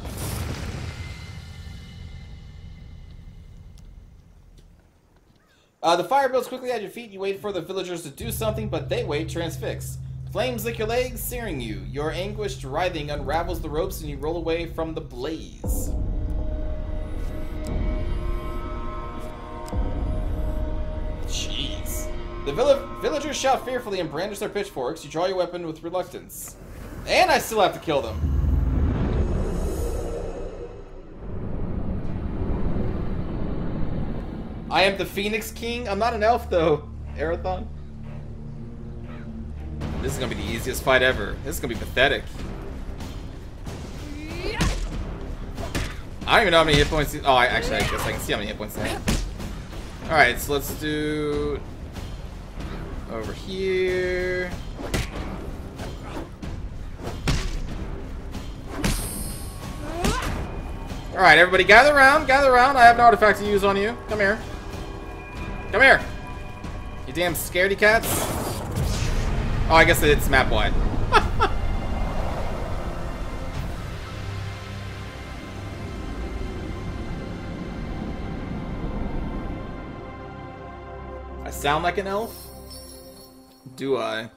The fire builds quickly at your feet. You wait for the villagers to do something, but they wait transfixed. Flames lick your legs, searing you. Your anguished writhing unravels the ropes and you roll away from the blaze. Jeez. The villagers shout fearfully and brandish their pitchforks. You draw your weapon with reluctance. And I still have to kill them. I am the Phoenix King. I'm not an elf, though. Arathon. This is gonna be the easiest fight ever. This is gonna be pathetic. I don't even know how many hit points. Oh, I guess I can see how many hit points they have. Alright, so let's do over here. Alright, everybody gather around, gather around. I have an artifact to use on you. Come here. Come here. You damn scaredy cats. Oh, I guess it's map wide. I sound like an elf? Do I?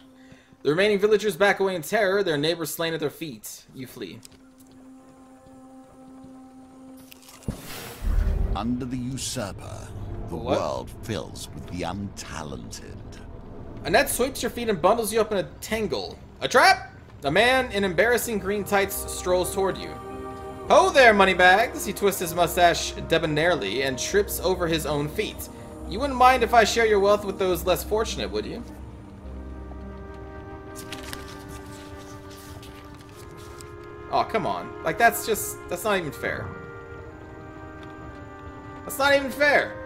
The remaining villagers back away in terror, their neighbors slain at their feet. You flee. Under the usurper, the What? world fills with the untalented. A net sweeps your feet and bundles you up in a tangle. A trap? A man in embarrassing green tights strolls toward you. Ho there, moneybags! He twists his mustache debonairly and trips over his own feet. You wouldn't mind if I share your wealth with those less fortunate, would you? Oh, come on. Like, that's not even fair. That's not even fair.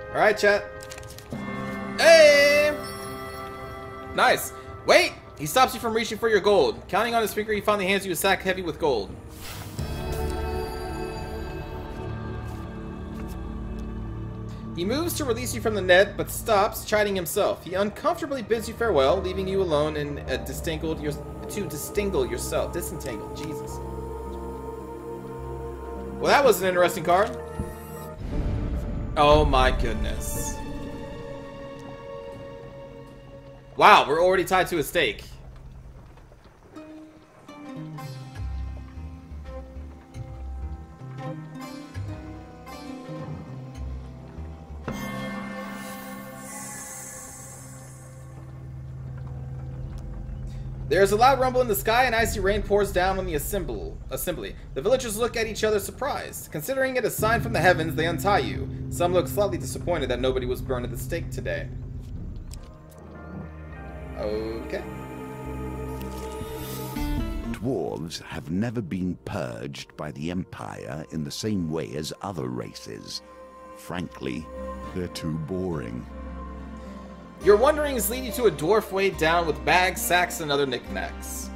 Alright, chat. Hey! Nice. Wait! He stops you from reaching for your gold. Counting on his finger, he finally hands you a sack heavy with gold. He moves to release you from the net, but stops, chiding himself. He uncomfortably bids you farewell, leaving you alone and disentangle yourself. Disentangle. Jesus. Well, that was an interesting card. Oh my goodness. Wow, we're already tied to a stake. There's a loud rumble in the sky and icy rain pours down on the assembly. The villagers look at each other surprised. Considering it a sign from the heavens, they untie you. Some look slightly disappointed that nobody was burned at the stake today. Okay. Dwarves have never been purged by the Empire in the same way as other races. Frankly, they're too boring. Your wanderings lead you to a dwarf weighed down with bags, sacks, and other knickknacks.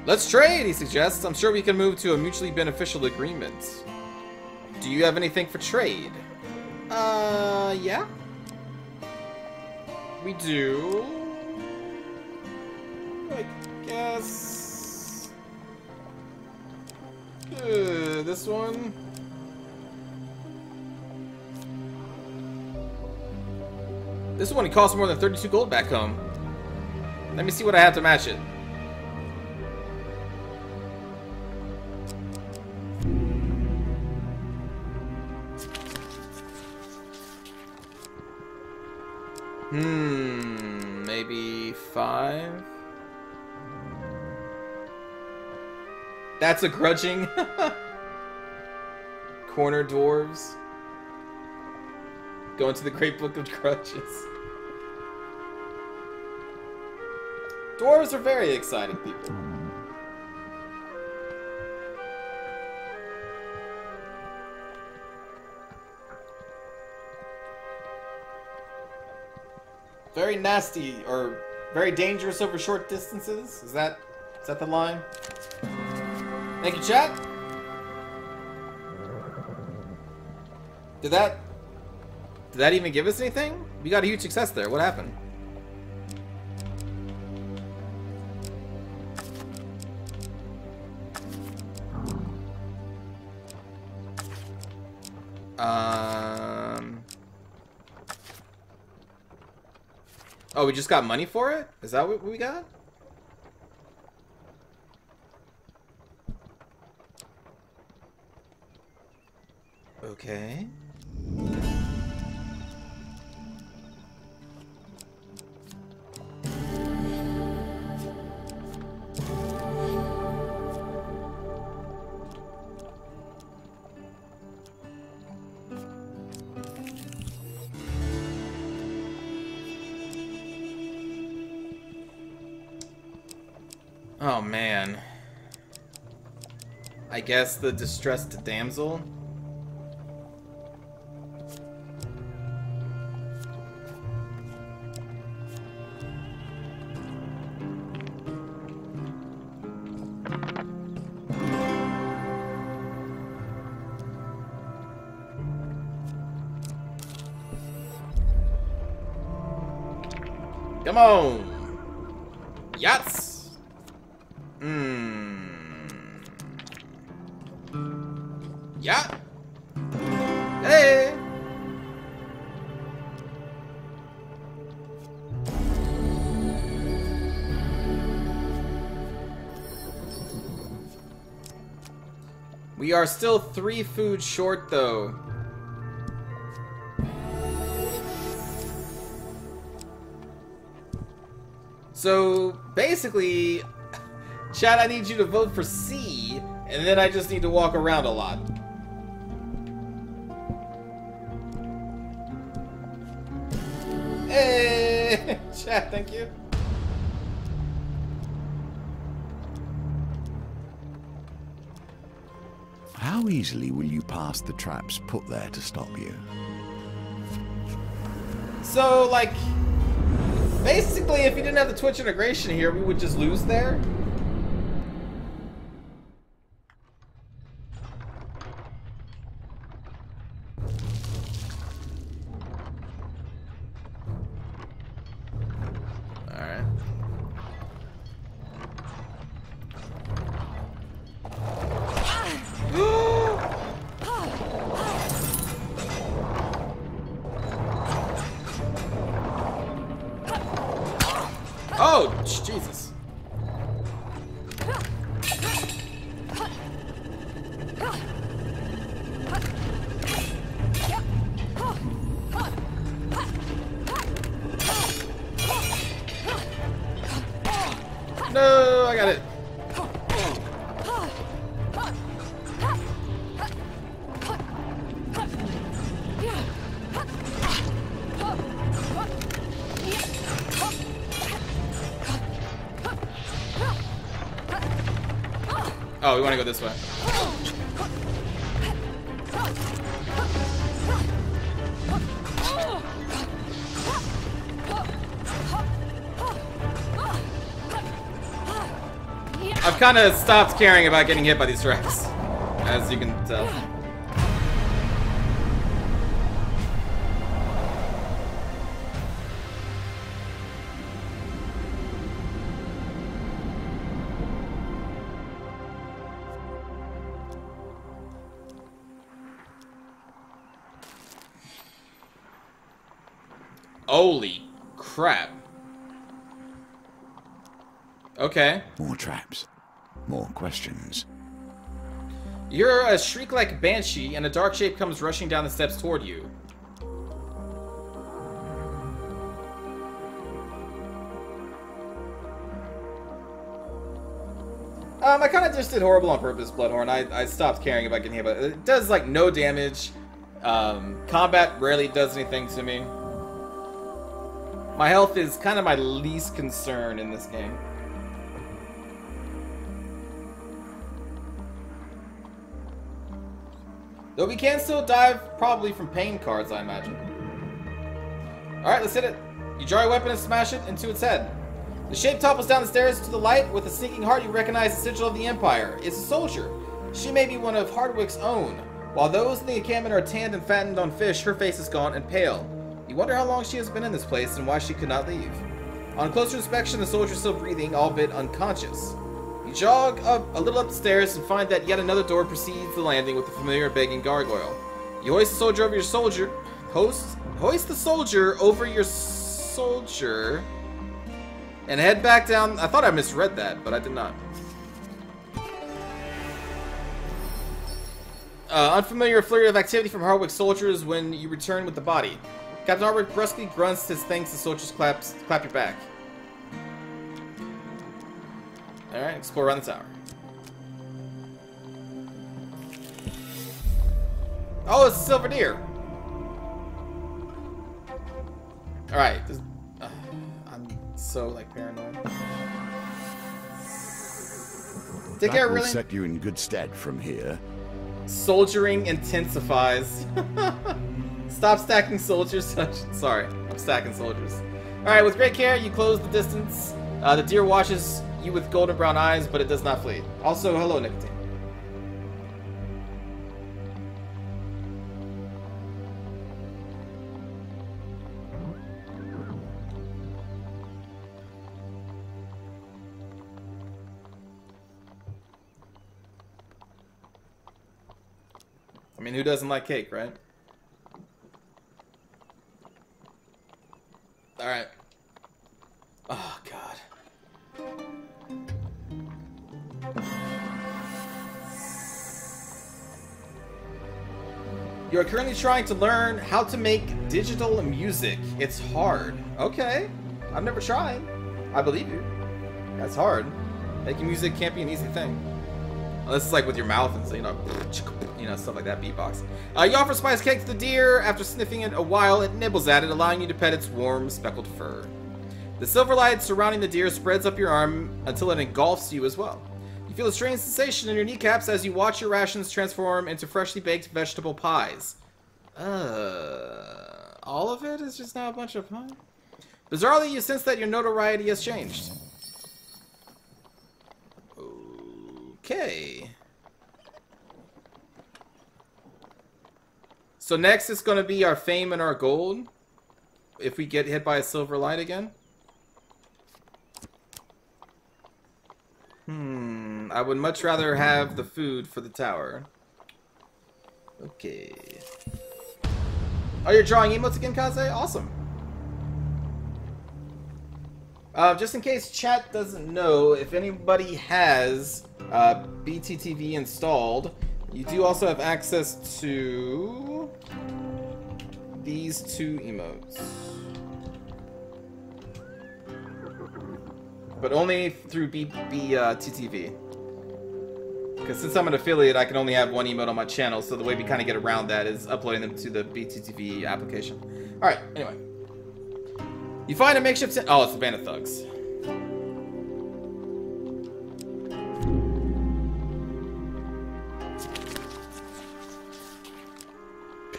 Let's trade, he suggests. I'm sure we can move to a mutually beneficial agreement. Do you have anything for trade? Yeah. We do. I guess... this one? This one costs more than 32 gold back home. Let me see what I have to match it. Maybe 5? That's a grudging. Corner dwarves. Go into the Great Book of Grudges. Dwarves are very exciting people. Very nasty, or very dangerous over short distances? Is that the line? Thank you, chat. Did that even give us anything? We got a huge success there. What happened? Oh, we just got money for it? Is that what we got? Okay. Oh, man. I guess the distressed damsel? Come on! Yats! Yeah! Hey! We are still 3 food short, though. So, basically, chat, I need you to vote for C, and then I just need to walk around a lot. Hey! Chat, thank you. How easily will you pass the traps put there to stop you? So, like, basically, if you didn't have the Twitch integration here, we would just lose there. Alright. Oh, Jesus. No, I got it. Oh, we want to go this way. I've kind of stopped caring about getting hit by these wrecks, as you can tell. Holy crap. Okay. More traps. More questions. You're a shriek like banshee, and a dark shape comes rushing down the steps toward you. I kind of just did horrible on purpose, Bloodhorn. I stopped caring about getting hit, but it does, like, no damage. Combat rarely does anything to me. My health is kind of my least concern in this game. Though we can still dive, probably from pain cards, I imagine. Alright, let's hit it. You draw your weapon and smash it into its head. The shape topples down the stairs to the light. With a sinking heart, you recognize the sigil of the Empire. It's a soldier. She may be one of Hardwick's own. While those in the encampment are tanned and fattened on fish, her face is gaunt and pale. You wonder how long she has been in this place and why she could not leave. On closer inspection, the soldier is still breathing, albeit unconscious. You jog up a little up the stairs and find that yet another door precedes the landing with the familiar begging gargoyle. You hoist the soldier over your soldier. Hoist the soldier over your soldier. And head back down. I thought I misread that, but I did not. Unfamiliar flurry of activity from Hardwick soldiers when you return with the body. Captain Hardwick brusquely grunts his thanks. The soldiers clap your back. Alright, explore around the tower. Oh, it's a silver deer! Alright, I'm so, like, paranoid. Take care, will really. set you in good stead from here. Soldiering intensifies. Stop stacking soldiers. Sorry, I'm stacking soldiers. Alright, with great care, you close the distance. The deer watches you with golden brown eyes, but it does not flee. Also, hello, Nicotine. I mean, who doesn't like cake, right? Alright. Oh, God. You are currently trying to learn how to make digital music. It's hard. Okay. I've never tried. I believe you. That's hard. Making music can't be an easy thing. Unless it's like with your mouth and so, you know, stuff like that, beatbox. You offer spice cake to the deer. After sniffing it a while, it nibbles at it, allowing you to pet its warm, speckled fur. The silver light surrounding the deer spreads up your arm until it engulfs you as well. You feel a strange sensation in your kneecaps as you watch your rations transform into freshly baked vegetable pies. All of it is just now a bunch of pie? Bizarrely, you sense that your notoriety has changed. Okay. So next it's going to be our fame and our gold. If we get hit by a silver light again. I would much rather have the food for the tower. Okay. Oh, you're drawing emotes again, Kaze? Awesome. Just in case chat doesn't know, if anybody has BTTV installed, you do also have access to these two emotes. But only through BTTV. Because since I'm an affiliate, I can only have one emote on my channel, so the way we kind of get around that is uploading them to the BTTV application. Alright, anyway. You find a makeshift tent. Oh, it's the band of thugs.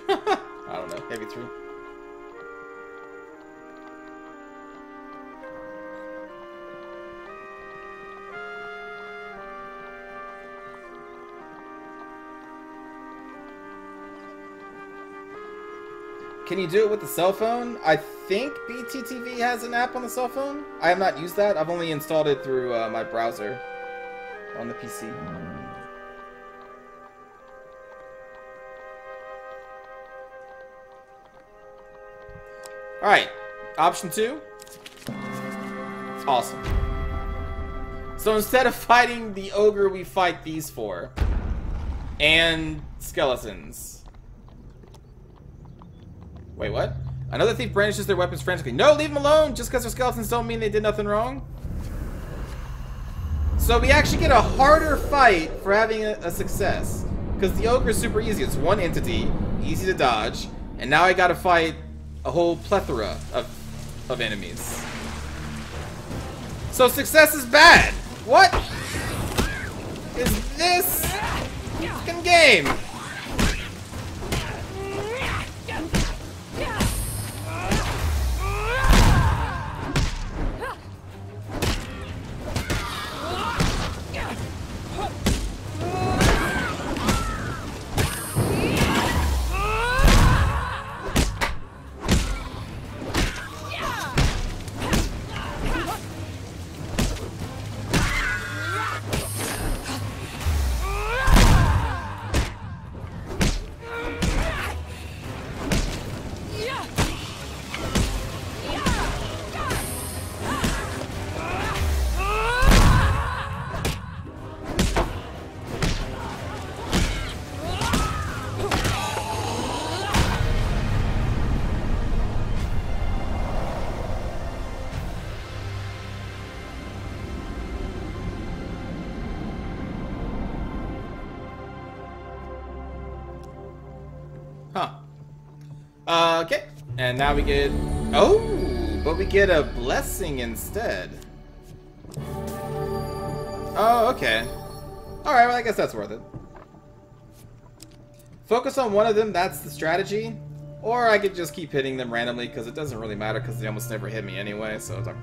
I don't know. Heavy 3. Can you do it with the cell phone? I think BTTV has an app on the cell phone. I have not used that. I've only installed it through my browser on the PC. Alright, option 2. Awesome. So instead of fighting the ogre, we fight these 4. And skeletons. Wait, what? Another thief brandishes their weapons frantically. No, leave them alone! Just because they're skeletons don't mean they did nothing wrong. So we actually get a harder fight for having a success. Because the ogre is super easy. It's one entity, easy to dodge, and now I gotta fight a whole plethora of enemies. So success is bad! What is this fucking game? Okay, and now we get... Oh, but we get a blessing instead. Oh, okay. Alright, well, I guess that's worth it. Focus on one of them, that's the strategy. Or I could just keep hitting them randomly, because it doesn't really matter, because they almost never hit me anyway, so it's like,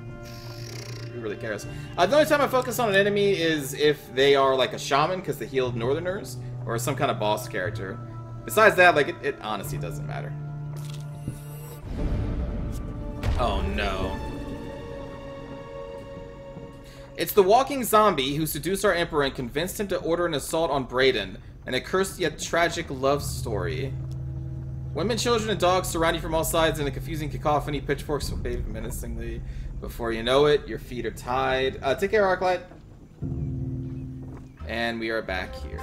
who really cares? The only time I focus on an enemy is if they are like a shaman, because they heal northerners, or some kind of boss character. Besides that, like, it honestly doesn't matter. Oh no. It's the walking zombie who seduced our emperor and convinced him to order an assault on Brayden, an accursed yet tragic love story. Women, children, and dogs surround you from all sides in a confusing cacophony. Pitchforks wave menacingly. Before you know it, your feet are tied. Take care, Arclight. And we are back here.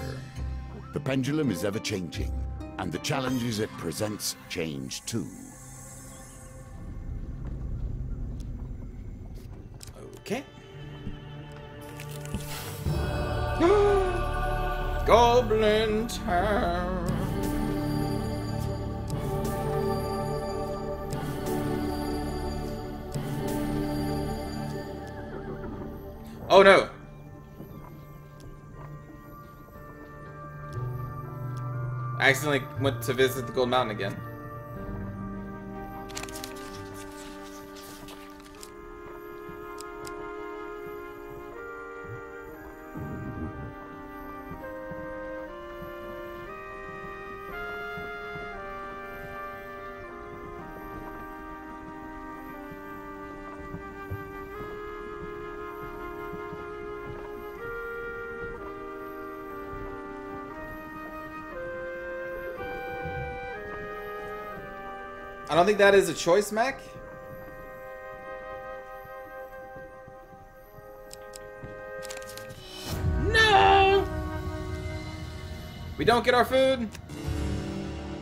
The pendulum is ever changing, and the challenges it presents change too. Okay. Goblin Town. Oh no. I accidentally went to visit the Gold Mountain again. I don't think that is a choice, Mac. No! We don't get our food?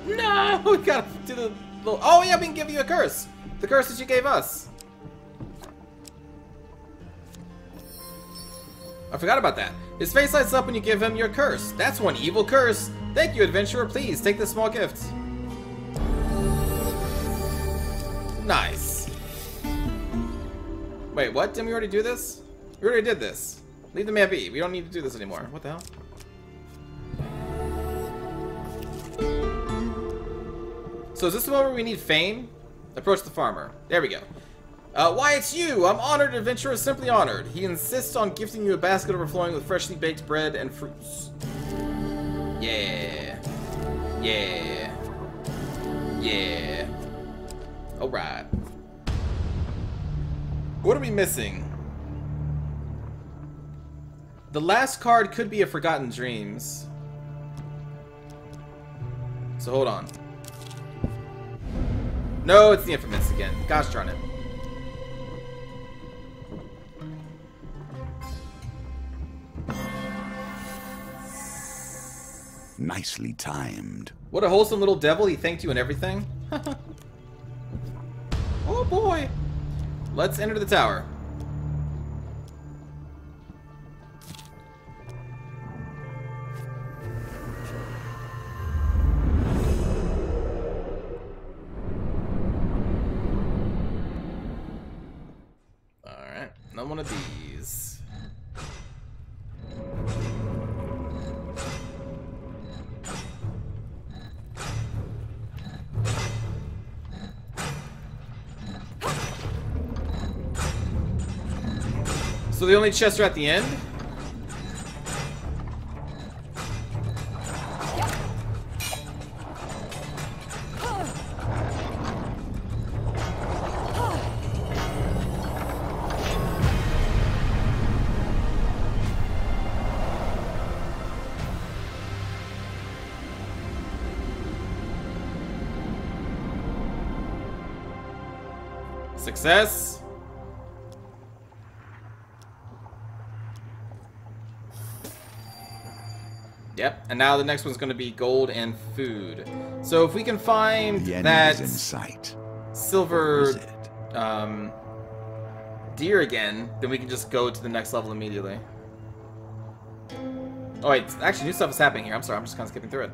No! We gotta do the little... Oh yeah, we can give you a curse! The curse that you gave us. I forgot about that. His face lights up when you give him your curse. That's one evil curse. Thank you, adventurer. Please, take this small gift. Nice. Wait, what? Didn't we already do this? We already did this. Leave the man be. We don't need to do this anymore. What the hell? So is this the one where we need fame? Approach the farmer. There we go. Why, it's you! I'm honored, adventurer, simply honored. He insists on gifting you a basket overflowing with freshly baked bread and fruits. Yeah. Yeah. Yeah. Alright. What are we missing? The last card could be a Forgotten Dreams. So hold on. No, it's the Infamous again. Gosh darn it. Nicely timed. What a wholesome little devil. He thanked you and everything. Oh boy. Let's enter the tower. Alright, not one of these. So the only chests are at the end? Success. Yep, and now the next one's going to be gold and food. So if we can find that in sight. silver deer again, then we can just go to the next level immediately. Oh wait, actually new stuff is happening here. I'm sorry, I'm just kind of skipping through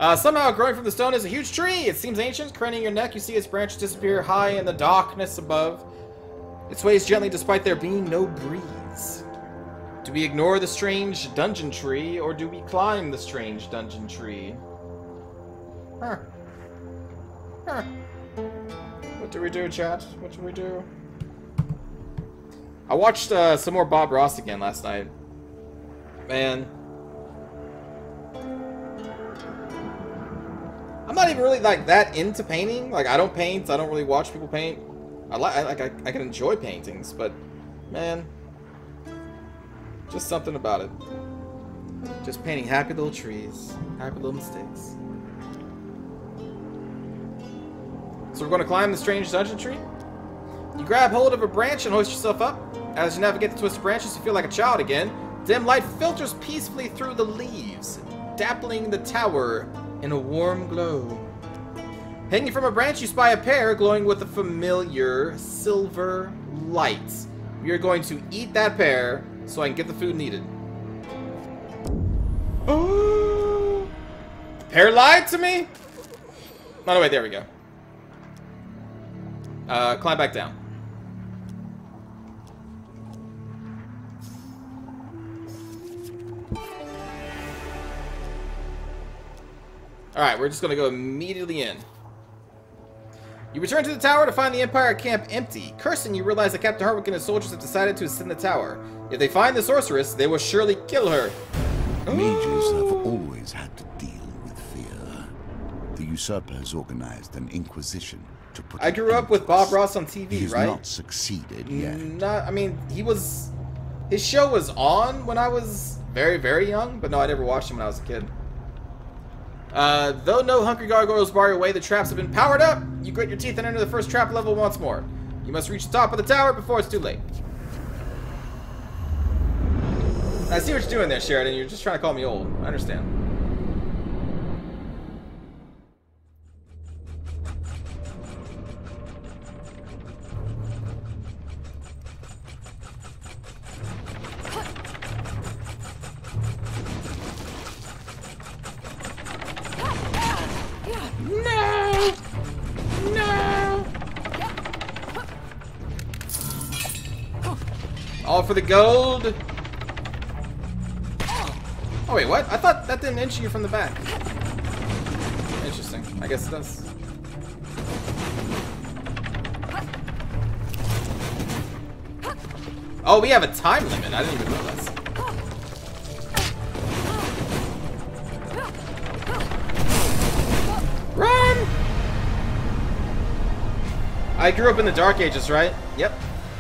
it. Somehow growing from the stone is a huge tree. It seems ancient. Craning your neck, you see its branches disappear high in the darkness above. It sways gently despite there being no breeze. Do we ignore the strange dungeon tree, or do we climb the strange dungeon tree? Huh. Huh. What do we do, chat? What do we do? I watched some more Bob Ross again last night. Man. I'm not even really like that into painting. Like, I don't paint. I don't really watch people paint. I can enjoy paintings, but man, just something about it. Just painting happy little trees, happy little mistakes. So we're going to climb the strange dungeon tree. You grab hold of a branch and hoist yourself up. As you navigate the twisted branches, you feel like a child again. Dim light filters peacefully through the leaves, dappling the tower in a warm glow. Hanging from a branch, you spy a pear glowing with a familiar silver light. We are going to eat that pear so I can get the food needed. Oh! The pear lied to me? Oh, no, wait, there we go. Climb back down. Alright, we're just gonna go immediately in. You return to the tower to find the Empire camp empty. Cursing, you realize that Captain Hartwick and his soldiers have decided to ascend the tower. If they find the sorceress, they will surely kill her. Mages have always had to deal with fear. The usurper has organized an inquisition to put. I grew up with Bob Ross on TV, he has right? Not succeeded yet. I mean, his show was on when I was very, very young, but no, I never watched him when I was a kid. Though no hungry gargoyles bar your way, the traps have been powered up. You grit your teeth and enter the first trap level once more. You must reach the top of the tower before it's too late. I see what you're doing there, Sheridan. You're just trying to call me old. I understand. No! No! All for the gold. Oh wait, what? I thought that didn't injure you from the back. Interesting. I guess it does. Oh, we have a time limit. I didn't even realize. Run! I grew up in the Dark Ages, right? Yep.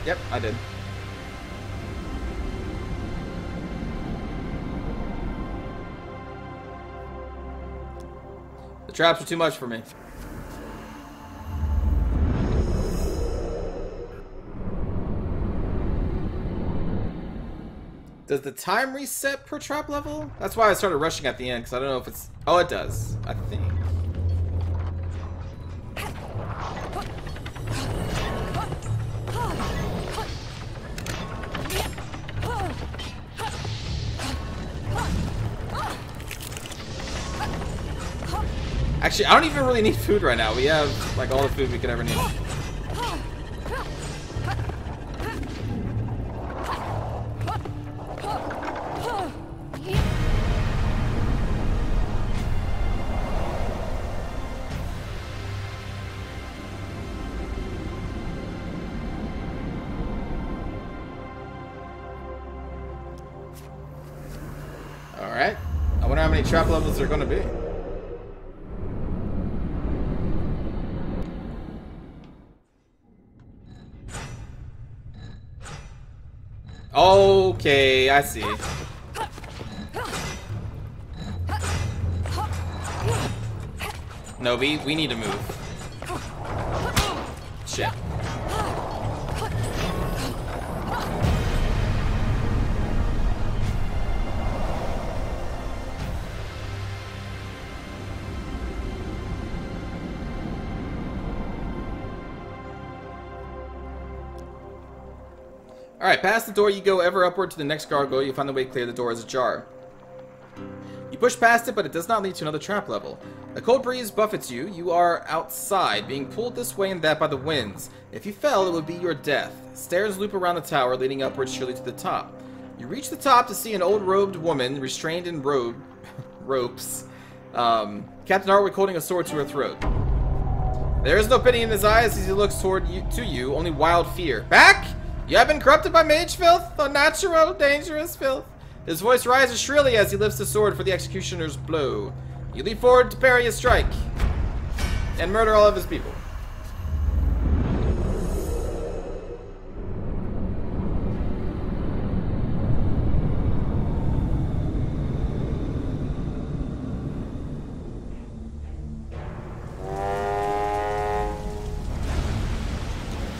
Yep, I did. The traps are too much for me. Does the time reset per trap level? That's why I started rushing at the end, because I don't know if it's... Oh, it does. I think. Actually, I don't even really need food right now. We have, like, all the food we could ever need. Alright. I wonder how many trap levels there are going to be. Okay, I see. No, we need to move. Shit. Alright, past the door you go ever upward to the next gargoyle, you find the way to clear. The door is ajar. You push past it, but it does not lead to another trap level. A cold breeze buffets you. You are outside, being pulled this way and that by the winds. If you fell, it would be your death. Stairs loop around the tower, leading upwards surely to the top. You reach the top to see an old robed woman restrained in ropes. Captain Hartwick holding a sword to her throat. There is no pity in his eyes as he looks toward you, only wild fear. Back? You have been corrupted by mage filth? Unnatural, dangerous filth. His voice rises shrilly as he lifts the sword for the executioner's blow. You leap forward to parry his strike and murder all of his people.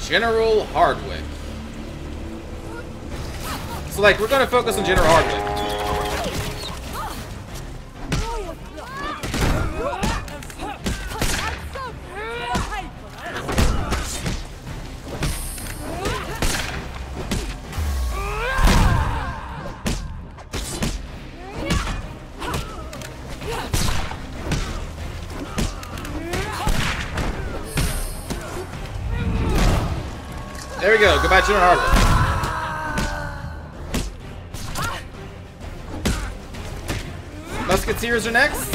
General Hardwick. So, like, we're gonna focus on General Hardwick. There we go. Goodbye, General Hardwick. Musketeers are next.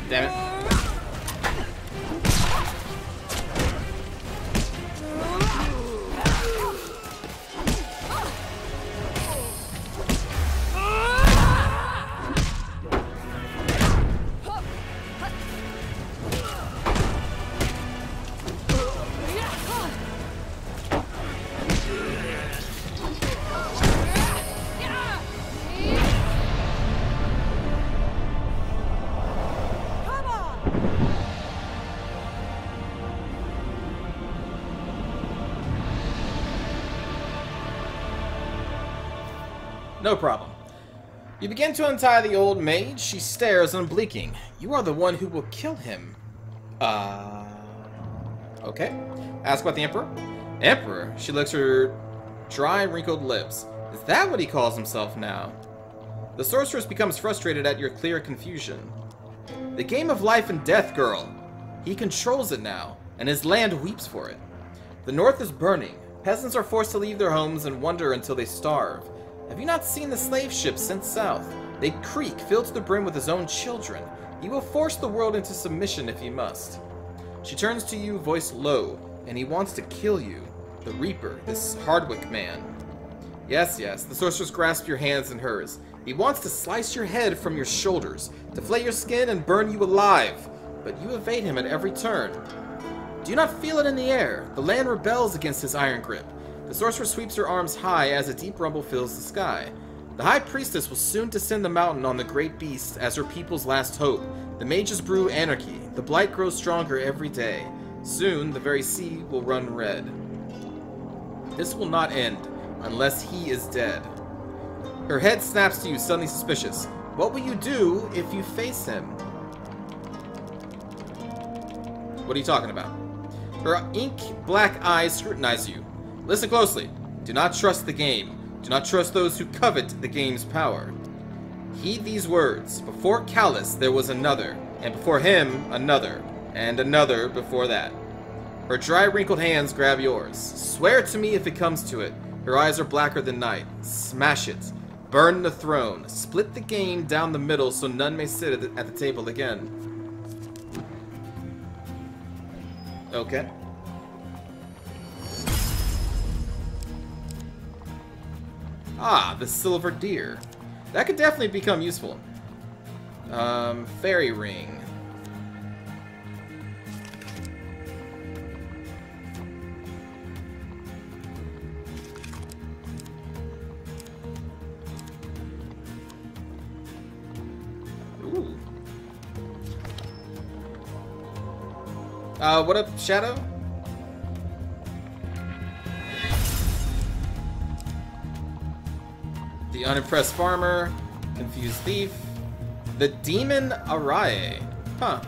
Damn it. No problem. You begin to untie the old maid. She stares, unblinking. You are the one who will kill him. Okay. Ask about the Emperor. Emperor? She licks her dry, wrinkled lips. Is that what he calls himself now? The sorceress becomes frustrated at your clear confusion. The game of life and death, girl. He controls it now, and his land weeps for it. The north is burning. Peasants are forced to leave their homes and wander until they starve. Have you not seen the slave ships sent south? They creak, filled to the brim with his own children. He will force the world into submission if he must. She turns to you, voice low, and he wants to kill you. The Reaper, this Hardwick man. Yes, yes, the sorceress grasps your hands in hers. He wants to slice your head from your shoulders, to flay your skin and burn you alive. But you evade him at every turn. Do you not feel it in the air? The land rebels against his iron grip. The sorceress sweeps her arms high as a deep rumble fills the sky. The High Priestess will soon descend the mountain on the great beast as her people's last hope. The mages brew anarchy. The blight grows stronger every day. Soon, the very sea will run red. This will not end unless he is dead. Her head snaps to you, suddenly suspicious. What will you do if you face him? What are you talking about? Her ink-black eyes scrutinize you. Listen closely. Do not trust the game. Do not trust those who covet the game's power. Heed these words. Before Callus, there was another, and before him, another, and another before that. Her dry, wrinkled hands grab yours. Swear to me if it comes to it. Her eyes are blacker than night. Smash it. Burn the throne. Split the game down the middle so none may sit at the table again. Okay. Ah, the silver deer. That could definitely become useful. Fairy ring. Ooh. What up, Shadow? The unimpressed farmer, confused thief, the demon Arae. Huh.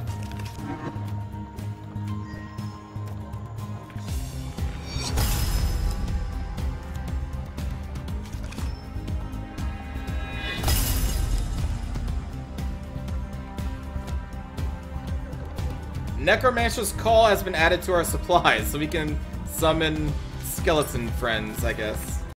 Necromancer's Call has been added to our supplies, so we can summon skeleton friends, I guess.